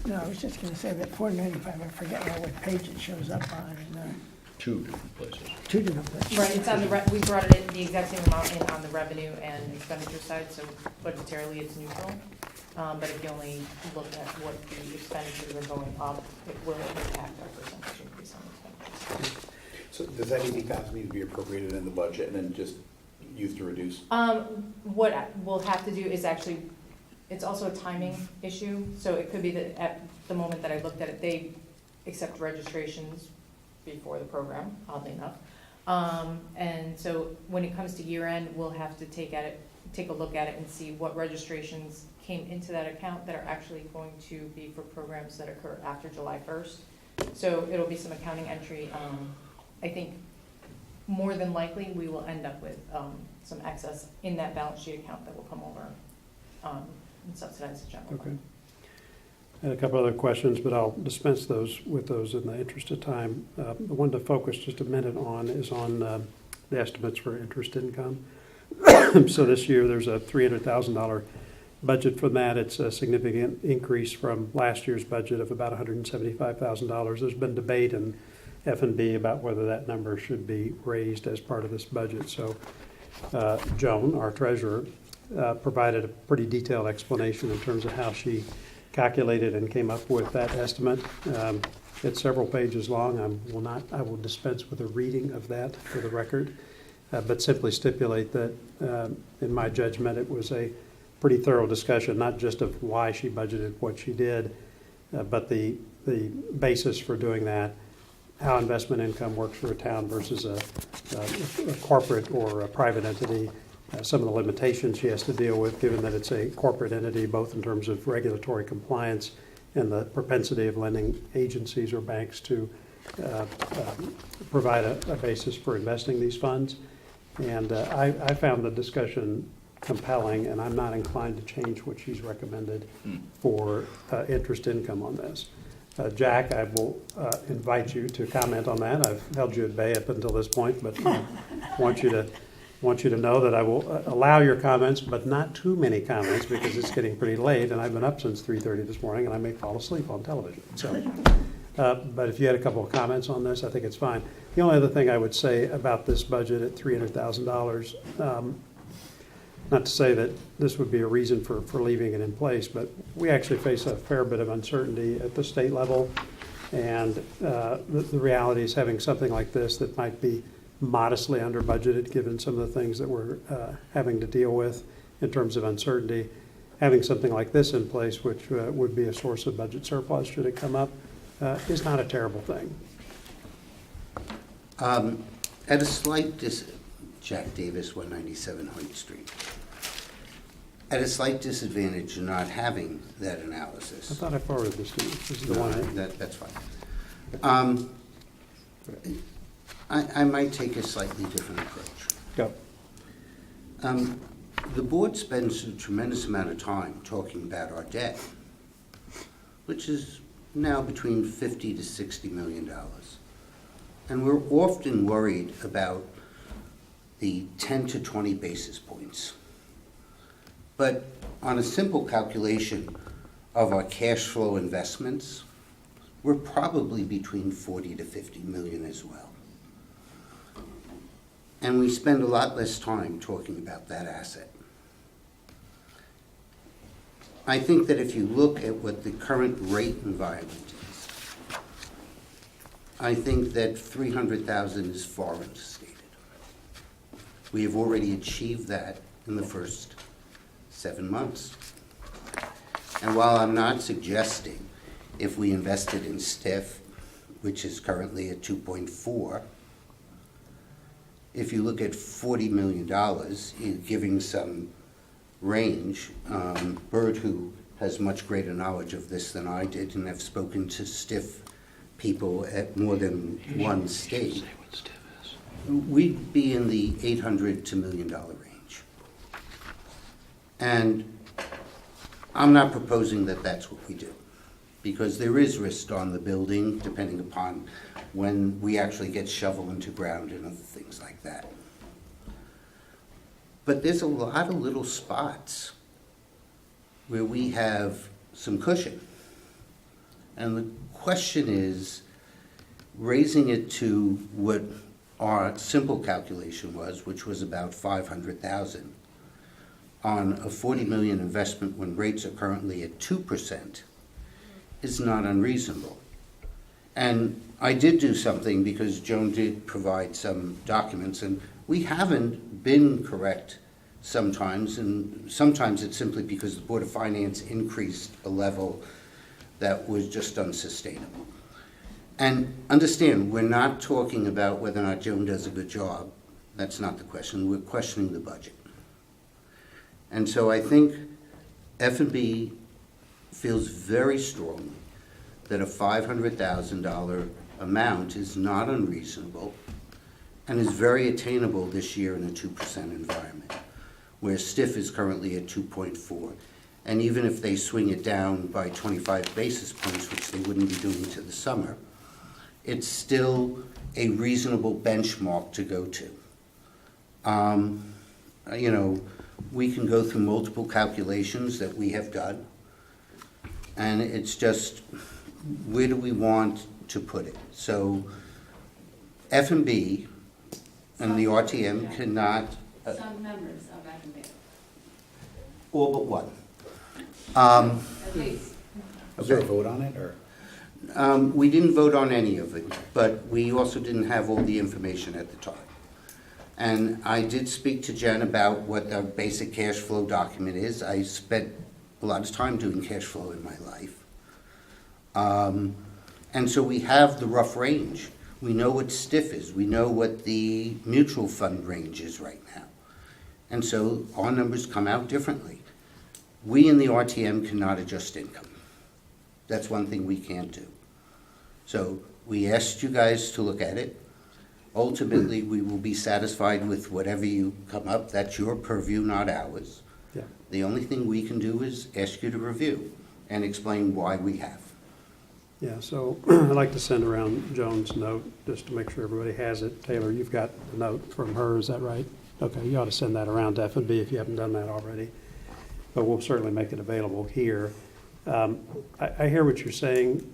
No, I was just gonna say that 495, I forget now what page it shows up on, Two different places. 2 different places. Right, it's on the, we brought it in, the exact same amount in on the revenue and expenditure side, so budgetarily it's neutral. But if you only look at what the expenditures are going up, it will impact our percentage increase on expenditures. So does that 80,000 need to be appropriated in the budget and then just used to reduce? What we'll have to do is actually, it's also a timing issue, so it could be that at the moment that I looked at it, they accept registrations before the program, oddly enough. And so when it comes to year end, we'll have to take a look at it and see what registrations came into that account that are actually going to be for programs that occur after July 1st. So it'll be some accounting entry. I think more than likely we will end up with some excess in that balance sheet account that will come over and subsidize the general fund. Okay. I had a couple other questions, but I'll dispense with those in the interest of time. The one to focus just a minute on is on the estimates for interest income. So this year there's a $300,000 budget for that. It's a significant increase from last year's budget of about $175,000. There's been debate in F&B about whether that number should be raised as part of this budget. So Joan, our treasurer, provided a pretty detailed explanation in terms of how she calculated and came up with that estimate. It's several pages long. I will dispense with a reading of that for the record, but simply stipulate that, in my judgment, it was a pretty thorough discussion, not just of why she budgeted what she did, but the basis for doing that, how investment income works for a town versus a corporate or a private entity, some of the limitations she has to deal with, given that it's a corporate entity, both in terms of regulatory compliance and the propensity of lending agencies or banks to provide a basis for investing these funds. And I found the discussion compelling, and I'm not inclined to change what she's recommended for interest income on this. Jack, I will invite you to comment on that. I've held you at bay up until this point, but I want you to want you to know that I will allow your comments, but not too many comments, because it's getting pretty late, and I've been up since 3:30 this morning, and I may fall asleep on television. So, but if you had a couple of comments on this, I think it's fine. The only other thing I would say about this budget at $300,000, not to say that this would be a reason for leaving it in place, but we actually face a fair bit of uncertainty at the state level, and the reality is having something like this that might be modestly under budgeted, given some of the things that we're having to deal with in terms of uncertainty. Having something like this in place, which would be a source of budget surplus should it come up, is not a terrible thing. At a slight Jack Davis, 197 Hoyt Street. At a slight disadvantage in not having that analysis. I thought I forwarded this to you. This is the one. That's fine. I might take a slightly different approach. Go. The board spends a tremendous amount of time talking about our debt, which is now between $50 to $60 million. And we're often worried about the 10 to 20 basis points. But on a simple calculation of our cash flow investments, we're probably between 40 to 50 million as well. And we spend a lot less time talking about that asset. I think that if you look at what the current rate environment is, I think that 300,000 is far understated. We have already achieved that in the first 7 months. And while I'm not suggesting if we invested in STIF, which is currently at 2.4, if you look at $40 million, giving some range, Bert, who has much greater knowledge of this than I did, and have spoken to STIF people at more than one state, we'd be in the $800 to $1 million range. And I'm not proposing that that's what we do, because there is risk on the building depending upon when we actually get shovel into ground and other things like that. But there's a lot of little spots where we have some cushion. And the question is, raising it to what our simple calculation was, which was about 500,000, on a 40 million investment when rates are currently at 2%, is not unreasonable. And I did do something because Joan did provide some documents, and we haven't been correct sometimes, and sometimes it's simply because the Board of Finance increased a level that was just unsustainable. And understand, we're not talking about whether or not Joan does a good job. That's not the question. We're questioning the budget. And so I think F&B feels very strongly that a $500,000 amount is not unreasonable and is very attainable this year in a 2% environment, where STIF is currently at 2.4. And even if they swing it down by 25 basis points, which they wouldn't be doing to the summer, it's still a reasonable benchmark to go to. You know, we can go through multiple calculations that we have done, and it's just, where do we want to put it? So F&B and the RTM cannot... Some members of F&B. All but one. At least. Was there a vote on it, or? We didn't vote on any of it, but we also didn't have all the information at the time. And I did speak to Jen about what our basic cash flow document is. I spent a lot of time doing cash flow in my life. And so we have the rough range. We know what STIF is. We know what the mutual fund range is right now. And so our numbers come out differently. We in the RTM cannot adjust income. That's one thing we can't do. So we asked you guys to look at it. Ultimately, we will be satisfied with whatever you come up. That's your purview, not ours. Yeah. The only thing we can do is ask you to review and explain why we have. Yeah, so I'd like to send around Joan's note just to make sure everybody has it. Taylor, you've got the note from her, is that right? Okay, you ought to send that around to F&B if you haven't done that already, but we'll certainly make it available here. I hear what you're saying.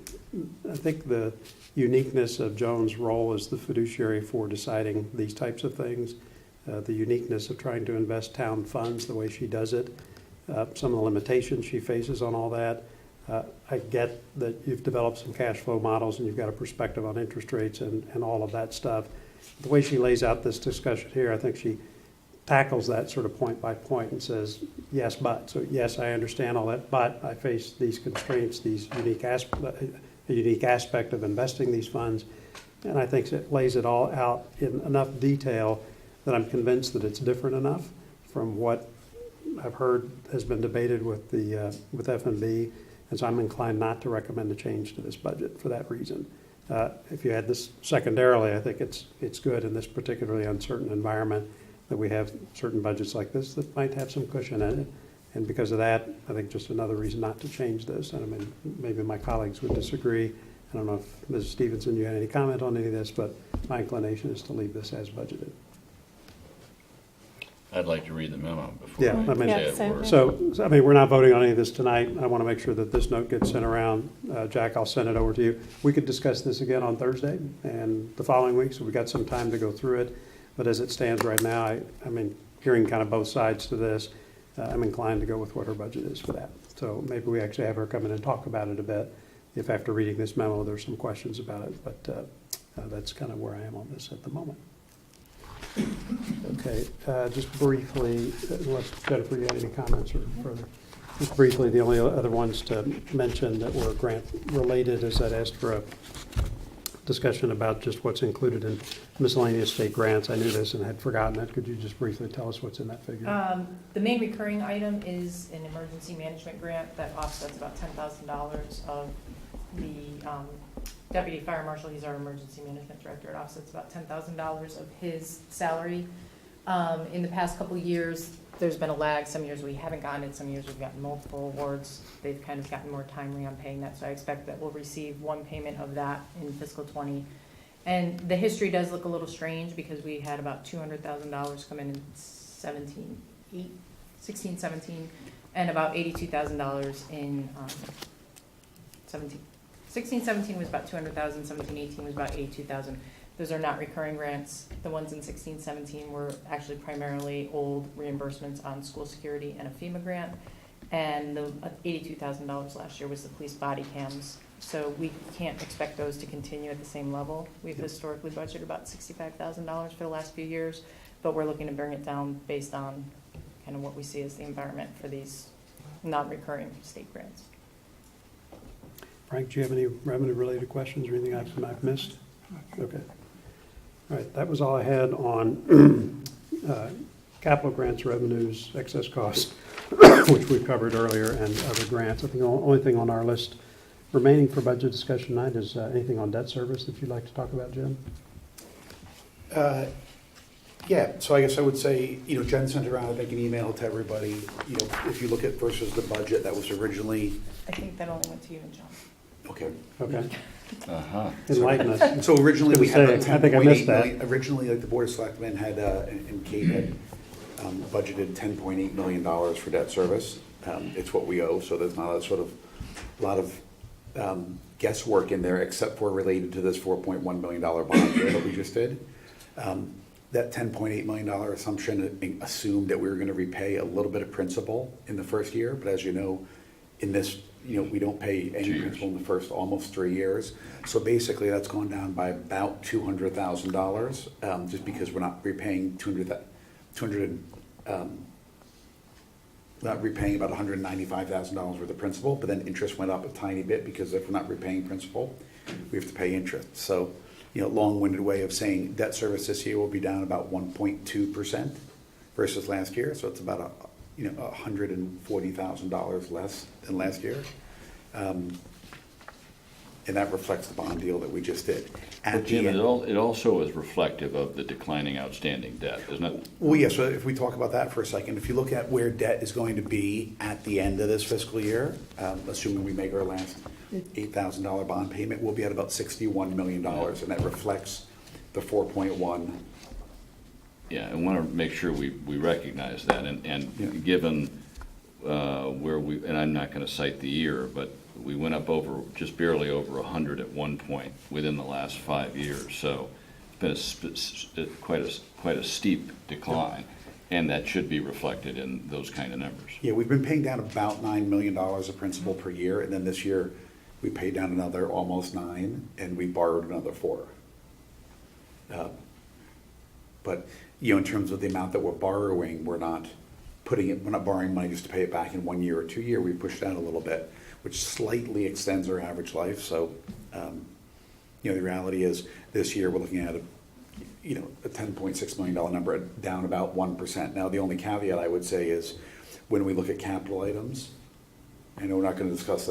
I think the uniqueness of Joan's role as the fiduciary for deciding these types of things, the uniqueness of trying to invest town funds the way she does it, some of the limitations she faces on all that. I get that you've developed some cash flow models and you've got a perspective on interest rates and all of that stuff. The way she lays out this discussion here, I think she tackles that sort of point by point and says, yes, but. So yes, I understand all that, but I face these constraints, these unique aspect of investing these funds. And I think it lays it all out in enough detail that I'm convinced that it's different enough from what I've heard has been debated with with F&B. And so I'm inclined not to recommend a change to this budget for that reason. If you had this secondarily, I think it's good in this particularly uncertain environment that we have certain budgets like this that might have some cushion in it. And because of that, I think just another reason not to change this. And I mean, maybe my colleagues would disagree. I don't know if Ms. Stevenson, you had any comment on any of this, but my inclination is to leave this as budgeted. I'd like to read the memo before Yeah, I I mean, say a word. so, I mean, we're not voting on any of this tonight. I want to make sure that this note gets sent around. Jack, I'll send it over to you. We could discuss this again on Thursday and the following week, so we got some time to go through it. But as it stands right now, I mean, hearing kind of both sides to this, I'm inclined to go with what her budget is for that. So maybe we actually have her come in and talk about it a bit if after reading this memo there's some questions about it. But that's kind of where I am on this at the moment. Okay, just briefly, unless Jennifer, you had any comments or further? Just briefly, the only other ones to mention that were grant related is I'd asked for a discussion about just what's included in miscellaneous state grants. I knew this and had forgotten it. Could you just briefly tell us what's in that figure? The main recurring item is an emergency management grant that offsets about $10,000 of the deputy fire marshal. He's our emergency management director. It offsets about $10,000 of his salary. In the past couple of years, there's been a lag. Some years we haven't gotten it. Some years we've gotten multiple awards. They've kind of gotten more timely on paying that. So I expect that we'll receive one payment of that in fiscal 20. And the history does look a little strange because we had about $200,000 come in 16, 17, and about $82,000 in 17. 16, 17 was about 200,000, 17, 18 was about 82,000. Those are not recurring grants. The ones in 16, 17 were actually primarily old reimbursements on school security and a FEMA grant. And the $82,000 last year was the police body cams. So we can't expect those to continue at the same level. We've historically budgeted about $65,000 for the last few years, but we're looking to bring it down based on kind of what we see as the environment for these non-recurring state grants. Frank, do you have any revenue-related questions or anything I've missed? Okay. All right, that was all I had on capital grants, revenues, excess costs, which we covered earlier, and other grants. I think the only thing on our list remaining for budget discussion tonight is anything on debt service that you'd like to talk about, Jim? Yeah, so I guess I would say, Jen sent around, I think, an email to everybody. If you look at versus the budget that was originally. I think that only went to you and John. Okay. Okay. Uh-huh. Enlighten us. So originally we had about I think I missed 10.8 that. million. Originally, like the Board of Selectmen had, and Kate had budgeted $10.8 million for debt service. It's what we owe, so there's not a lot of guesswork in there except for related to this $4.1 million bond deal that we just did. That $10.8 million assumption assumed that we were going to repay a little bit of principal in the first year, but as you know, in this, we don't pay any principal in the first almost 3 years. So basically, that's gone down by about $200,000, just because we're not repaying not repaying about $195,000 worth of principal, but then interest went up a tiny bit because if we're not repaying principal, we have to pay interest. So, long-winded way of saying debt service this year will be down about 1.2% versus last year. So it's about $140,000 less than last year. And that reflects the bond deal that we just did. But Jim, it also is reflective of the declining outstanding debt, isn't it? Well, yeah, so if we talk about that for a second, if you look at where debt is going to be at the end of this fiscal year, assuming we make our last $8,000 bond payment, we'll be at about $61 million, and that reflects the 4.1 Yeah, I want to make sure we recognize that, and given where we, and I'm not going to cite the year, but we went up just barely over 100 at one point within the last 5 years, so it's been quite a steep decline, and that should be reflected in those kind of numbers. Yeah, we've been paying down about $9 million of principal per year, and then this year we paid down another almost 9, and we borrowed another 4. But, in terms of the amount that we're borrowing, we're not borrowing money just to pay it back in 1 year or 2 year. We pushed out a little bit, which slightly extends our average life. So, the reality is this year we're looking at a $10.6 million number, down about 1%. Now, the only caveat I would say is when we look at capital items, I know we're not going to discuss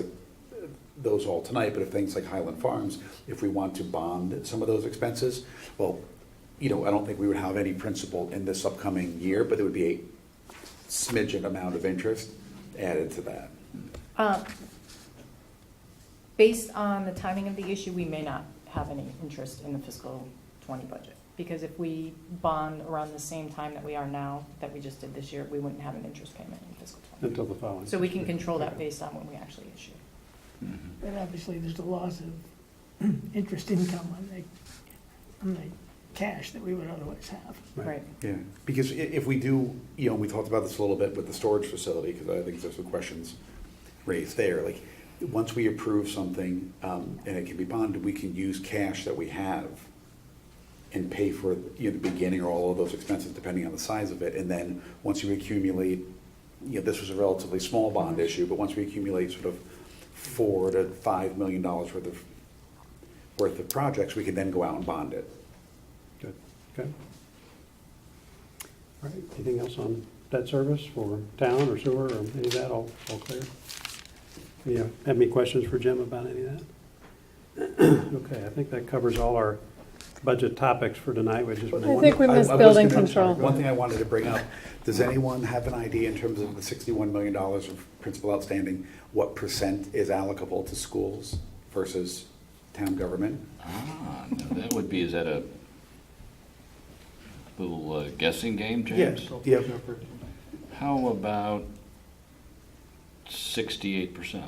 those all tonight, but if things like Highland Farms, if we want to bond some of those expenses, well, I don't think we would have any principal in this upcoming year, but there would be a smidgen amount of interest added to that. Based on the timing of the issue, we may not have any interest in the fiscal 20 budget. Because if we bond around the same time that we are now, that we just did this year, we wouldn't have an interest payment in fiscal 20. Until the following. So we can control that based on when we actually issue. But obviously, there's the loss of interest income on the cash that we would otherwise have. Right. Yeah, because if we do, we talked about this a little bit with the storage facility, because I think there's some questions raised there. Like, once we approve something and it can be bonded, we can use cash that we have and pay for the beginning or all of those expenses depending on the size of it. And then once you accumulate, this was a relatively small bond issue, but once we accumulate sort of $4 to $5 million worth of projects, we can then go out and bond it. Good. Okay. All right. Anything else on debt service for town or sewer or any of that? All clear? Yeah. Have any questions for Jim about any of that? Okay. I think that covers all our budget topics for tonight. I think we missed building control. One thing I wanted to bring up, does anyone have an idea in terms of the $61 million of principal outstanding, what % is allocable to schools versus town government? No, that would be, is that a little guessing game, James? Yeah. How about 68%?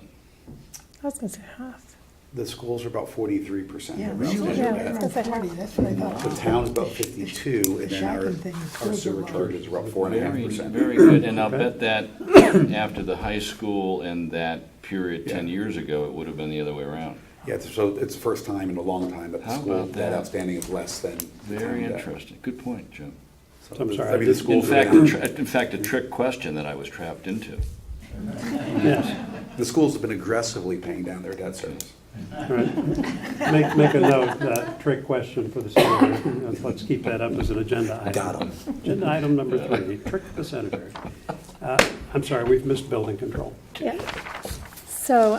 I was going to say half. The schools are about 43%. Yeah, Around really? that. That's a half. That's what I thought. The town's about 52, and The then shocking thing is our schools sewer are charges are about Very, 4.5%. very good, and I'll bet that after the high school and that period 10 years ago, it would have been the other way around. Yeah, so it's the first time in a long time that the How school about debt that? outstanding is less than. Very town debt. interesting. Good point, Jim. So I'm sorry, I mean, the schools are In fact, a trick question that I was trapped into. Yes. The schools have been aggressively paying down their debt service. All right. Make a note, trick question for the senator. Let's keep that up as an agenda item. Got 'em. Agenda item number 3, trick the senator. I'm sorry, we've missed building control. Yeah. So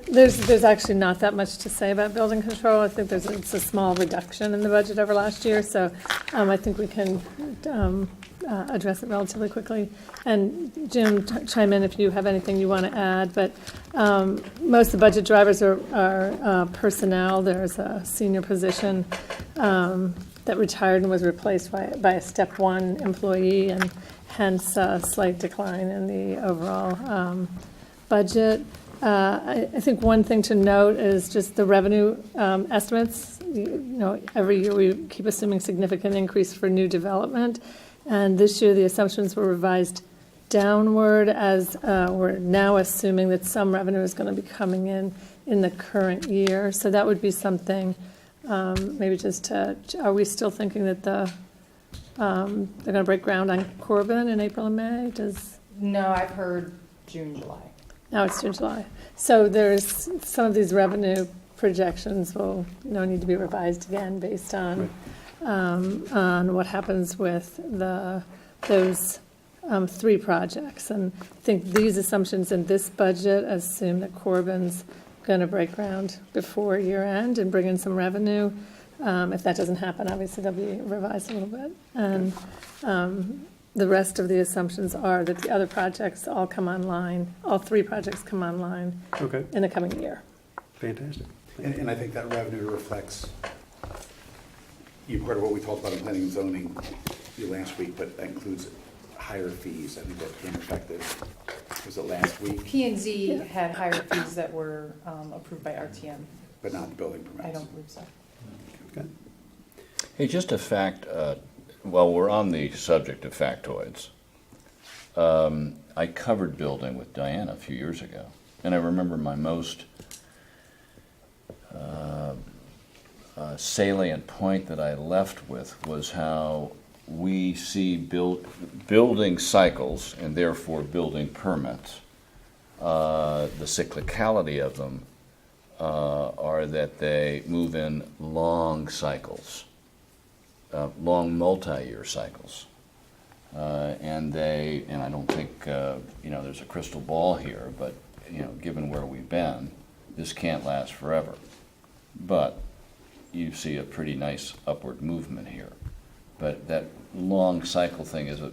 there's actually not that much to say about building control. I think it's a small reduction in the budget over last year, so I think we can address it relatively quickly. And Jim, chime in if you have anything you want to add, but most of the budget drivers are personnel. There's a senior position that retired and was replaced by a step 1 employee, and hence a slight decline in the overall budget. I think one thing to note is just the revenue estimates. Every year we keep assuming significant increase for new development, and this year the assumptions were revised downward as we're now assuming that some revenue is going to be coming in the current year. So that would be something maybe just are we still thinking that they're going to break ground on Corbin in April and May? No, I've heard June, July. Now it's June, July. So there's some of these revenue projections will need to be revised again based on what happens with those 3 projects. And I think these assumptions in this budget assume that Corbin's going to break ground before year end and bring in some revenue. If that doesn't happen, obviously they'll be revised a little bit. And the rest of the assumptions are that the other projects all come online, all 3 projects come online in the coming year. Fantastic. And I think that revenue reflects part of what we talked about in planning and zoning. you last week, but that includes higher fees. I think that became effective, was it last week? P and Z had higher fees that were approved by RTM. But not the building permits? I don't believe so. Okay. Hey, just a fact, while we're on the subject of factoids, I covered building with Diana a few years ago, and I remember my most salient point that I left with was how we see building cycles, and therefore building permits, the cyclicality of them are that they move in long cycles, long multi-year cycles. And I don't think, there's a crystal ball here, but, given where we've been, this can't last forever. But you see a pretty nice upward movement here. But that long cycle thing is a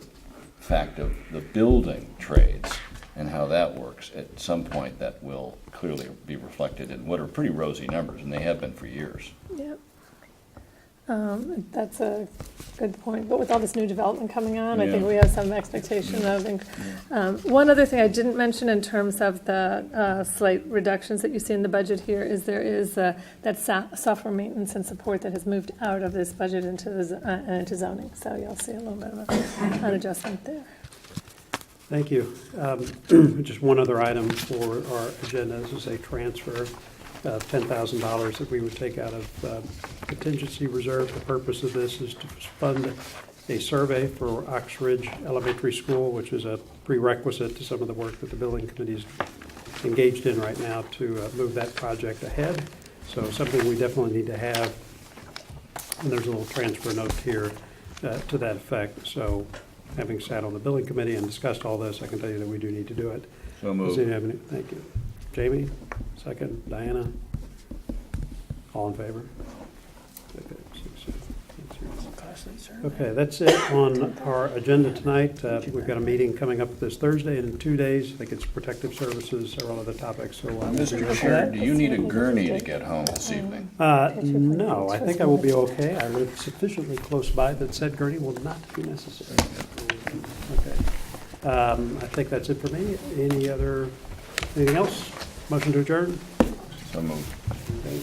fact of the building trades and how that works. At some point, that will clearly be reflected in what are pretty rosy numbers, and they have been for years. Yep. That's a good point. But with all this new development coming on, I think Yeah. we have some expectation of. One other thing I didn't mention in terms of the slight reductions that you see in the budget here is there is that software maintenance and support that has moved out of this budget into zoning. So you'll see a little bit of an adjustment there. Thank you. Just one other item for our agenda. This is a transfer of $10,000 that we would take out of contingency reserve. The purpose of this is to fund a survey for Ox Ridge Elementary School, which is a prerequisite to some of the work that the building committee is engaged in right now to move that project ahead. So something we definitely need to have. And there's a little transfer note here to that effect. So having sat on the building committee and discussed all this, I can tell you that we do need to do it. So moved. Thank you. Jamie, second. Diana? All in favor? Okay, that's it on our agenda tonight. We've got a meeting coming up this Thursday and in 2 days. I think it's protective services or other topics. So, Mr. Chair, do you need a gurney to get home this evening? No, I think I will be okay. I live sufficiently close by that said gurney will not be necessary. Okay. I think that's it for me. Anything else? Motion to adjourn? So moved. Okay.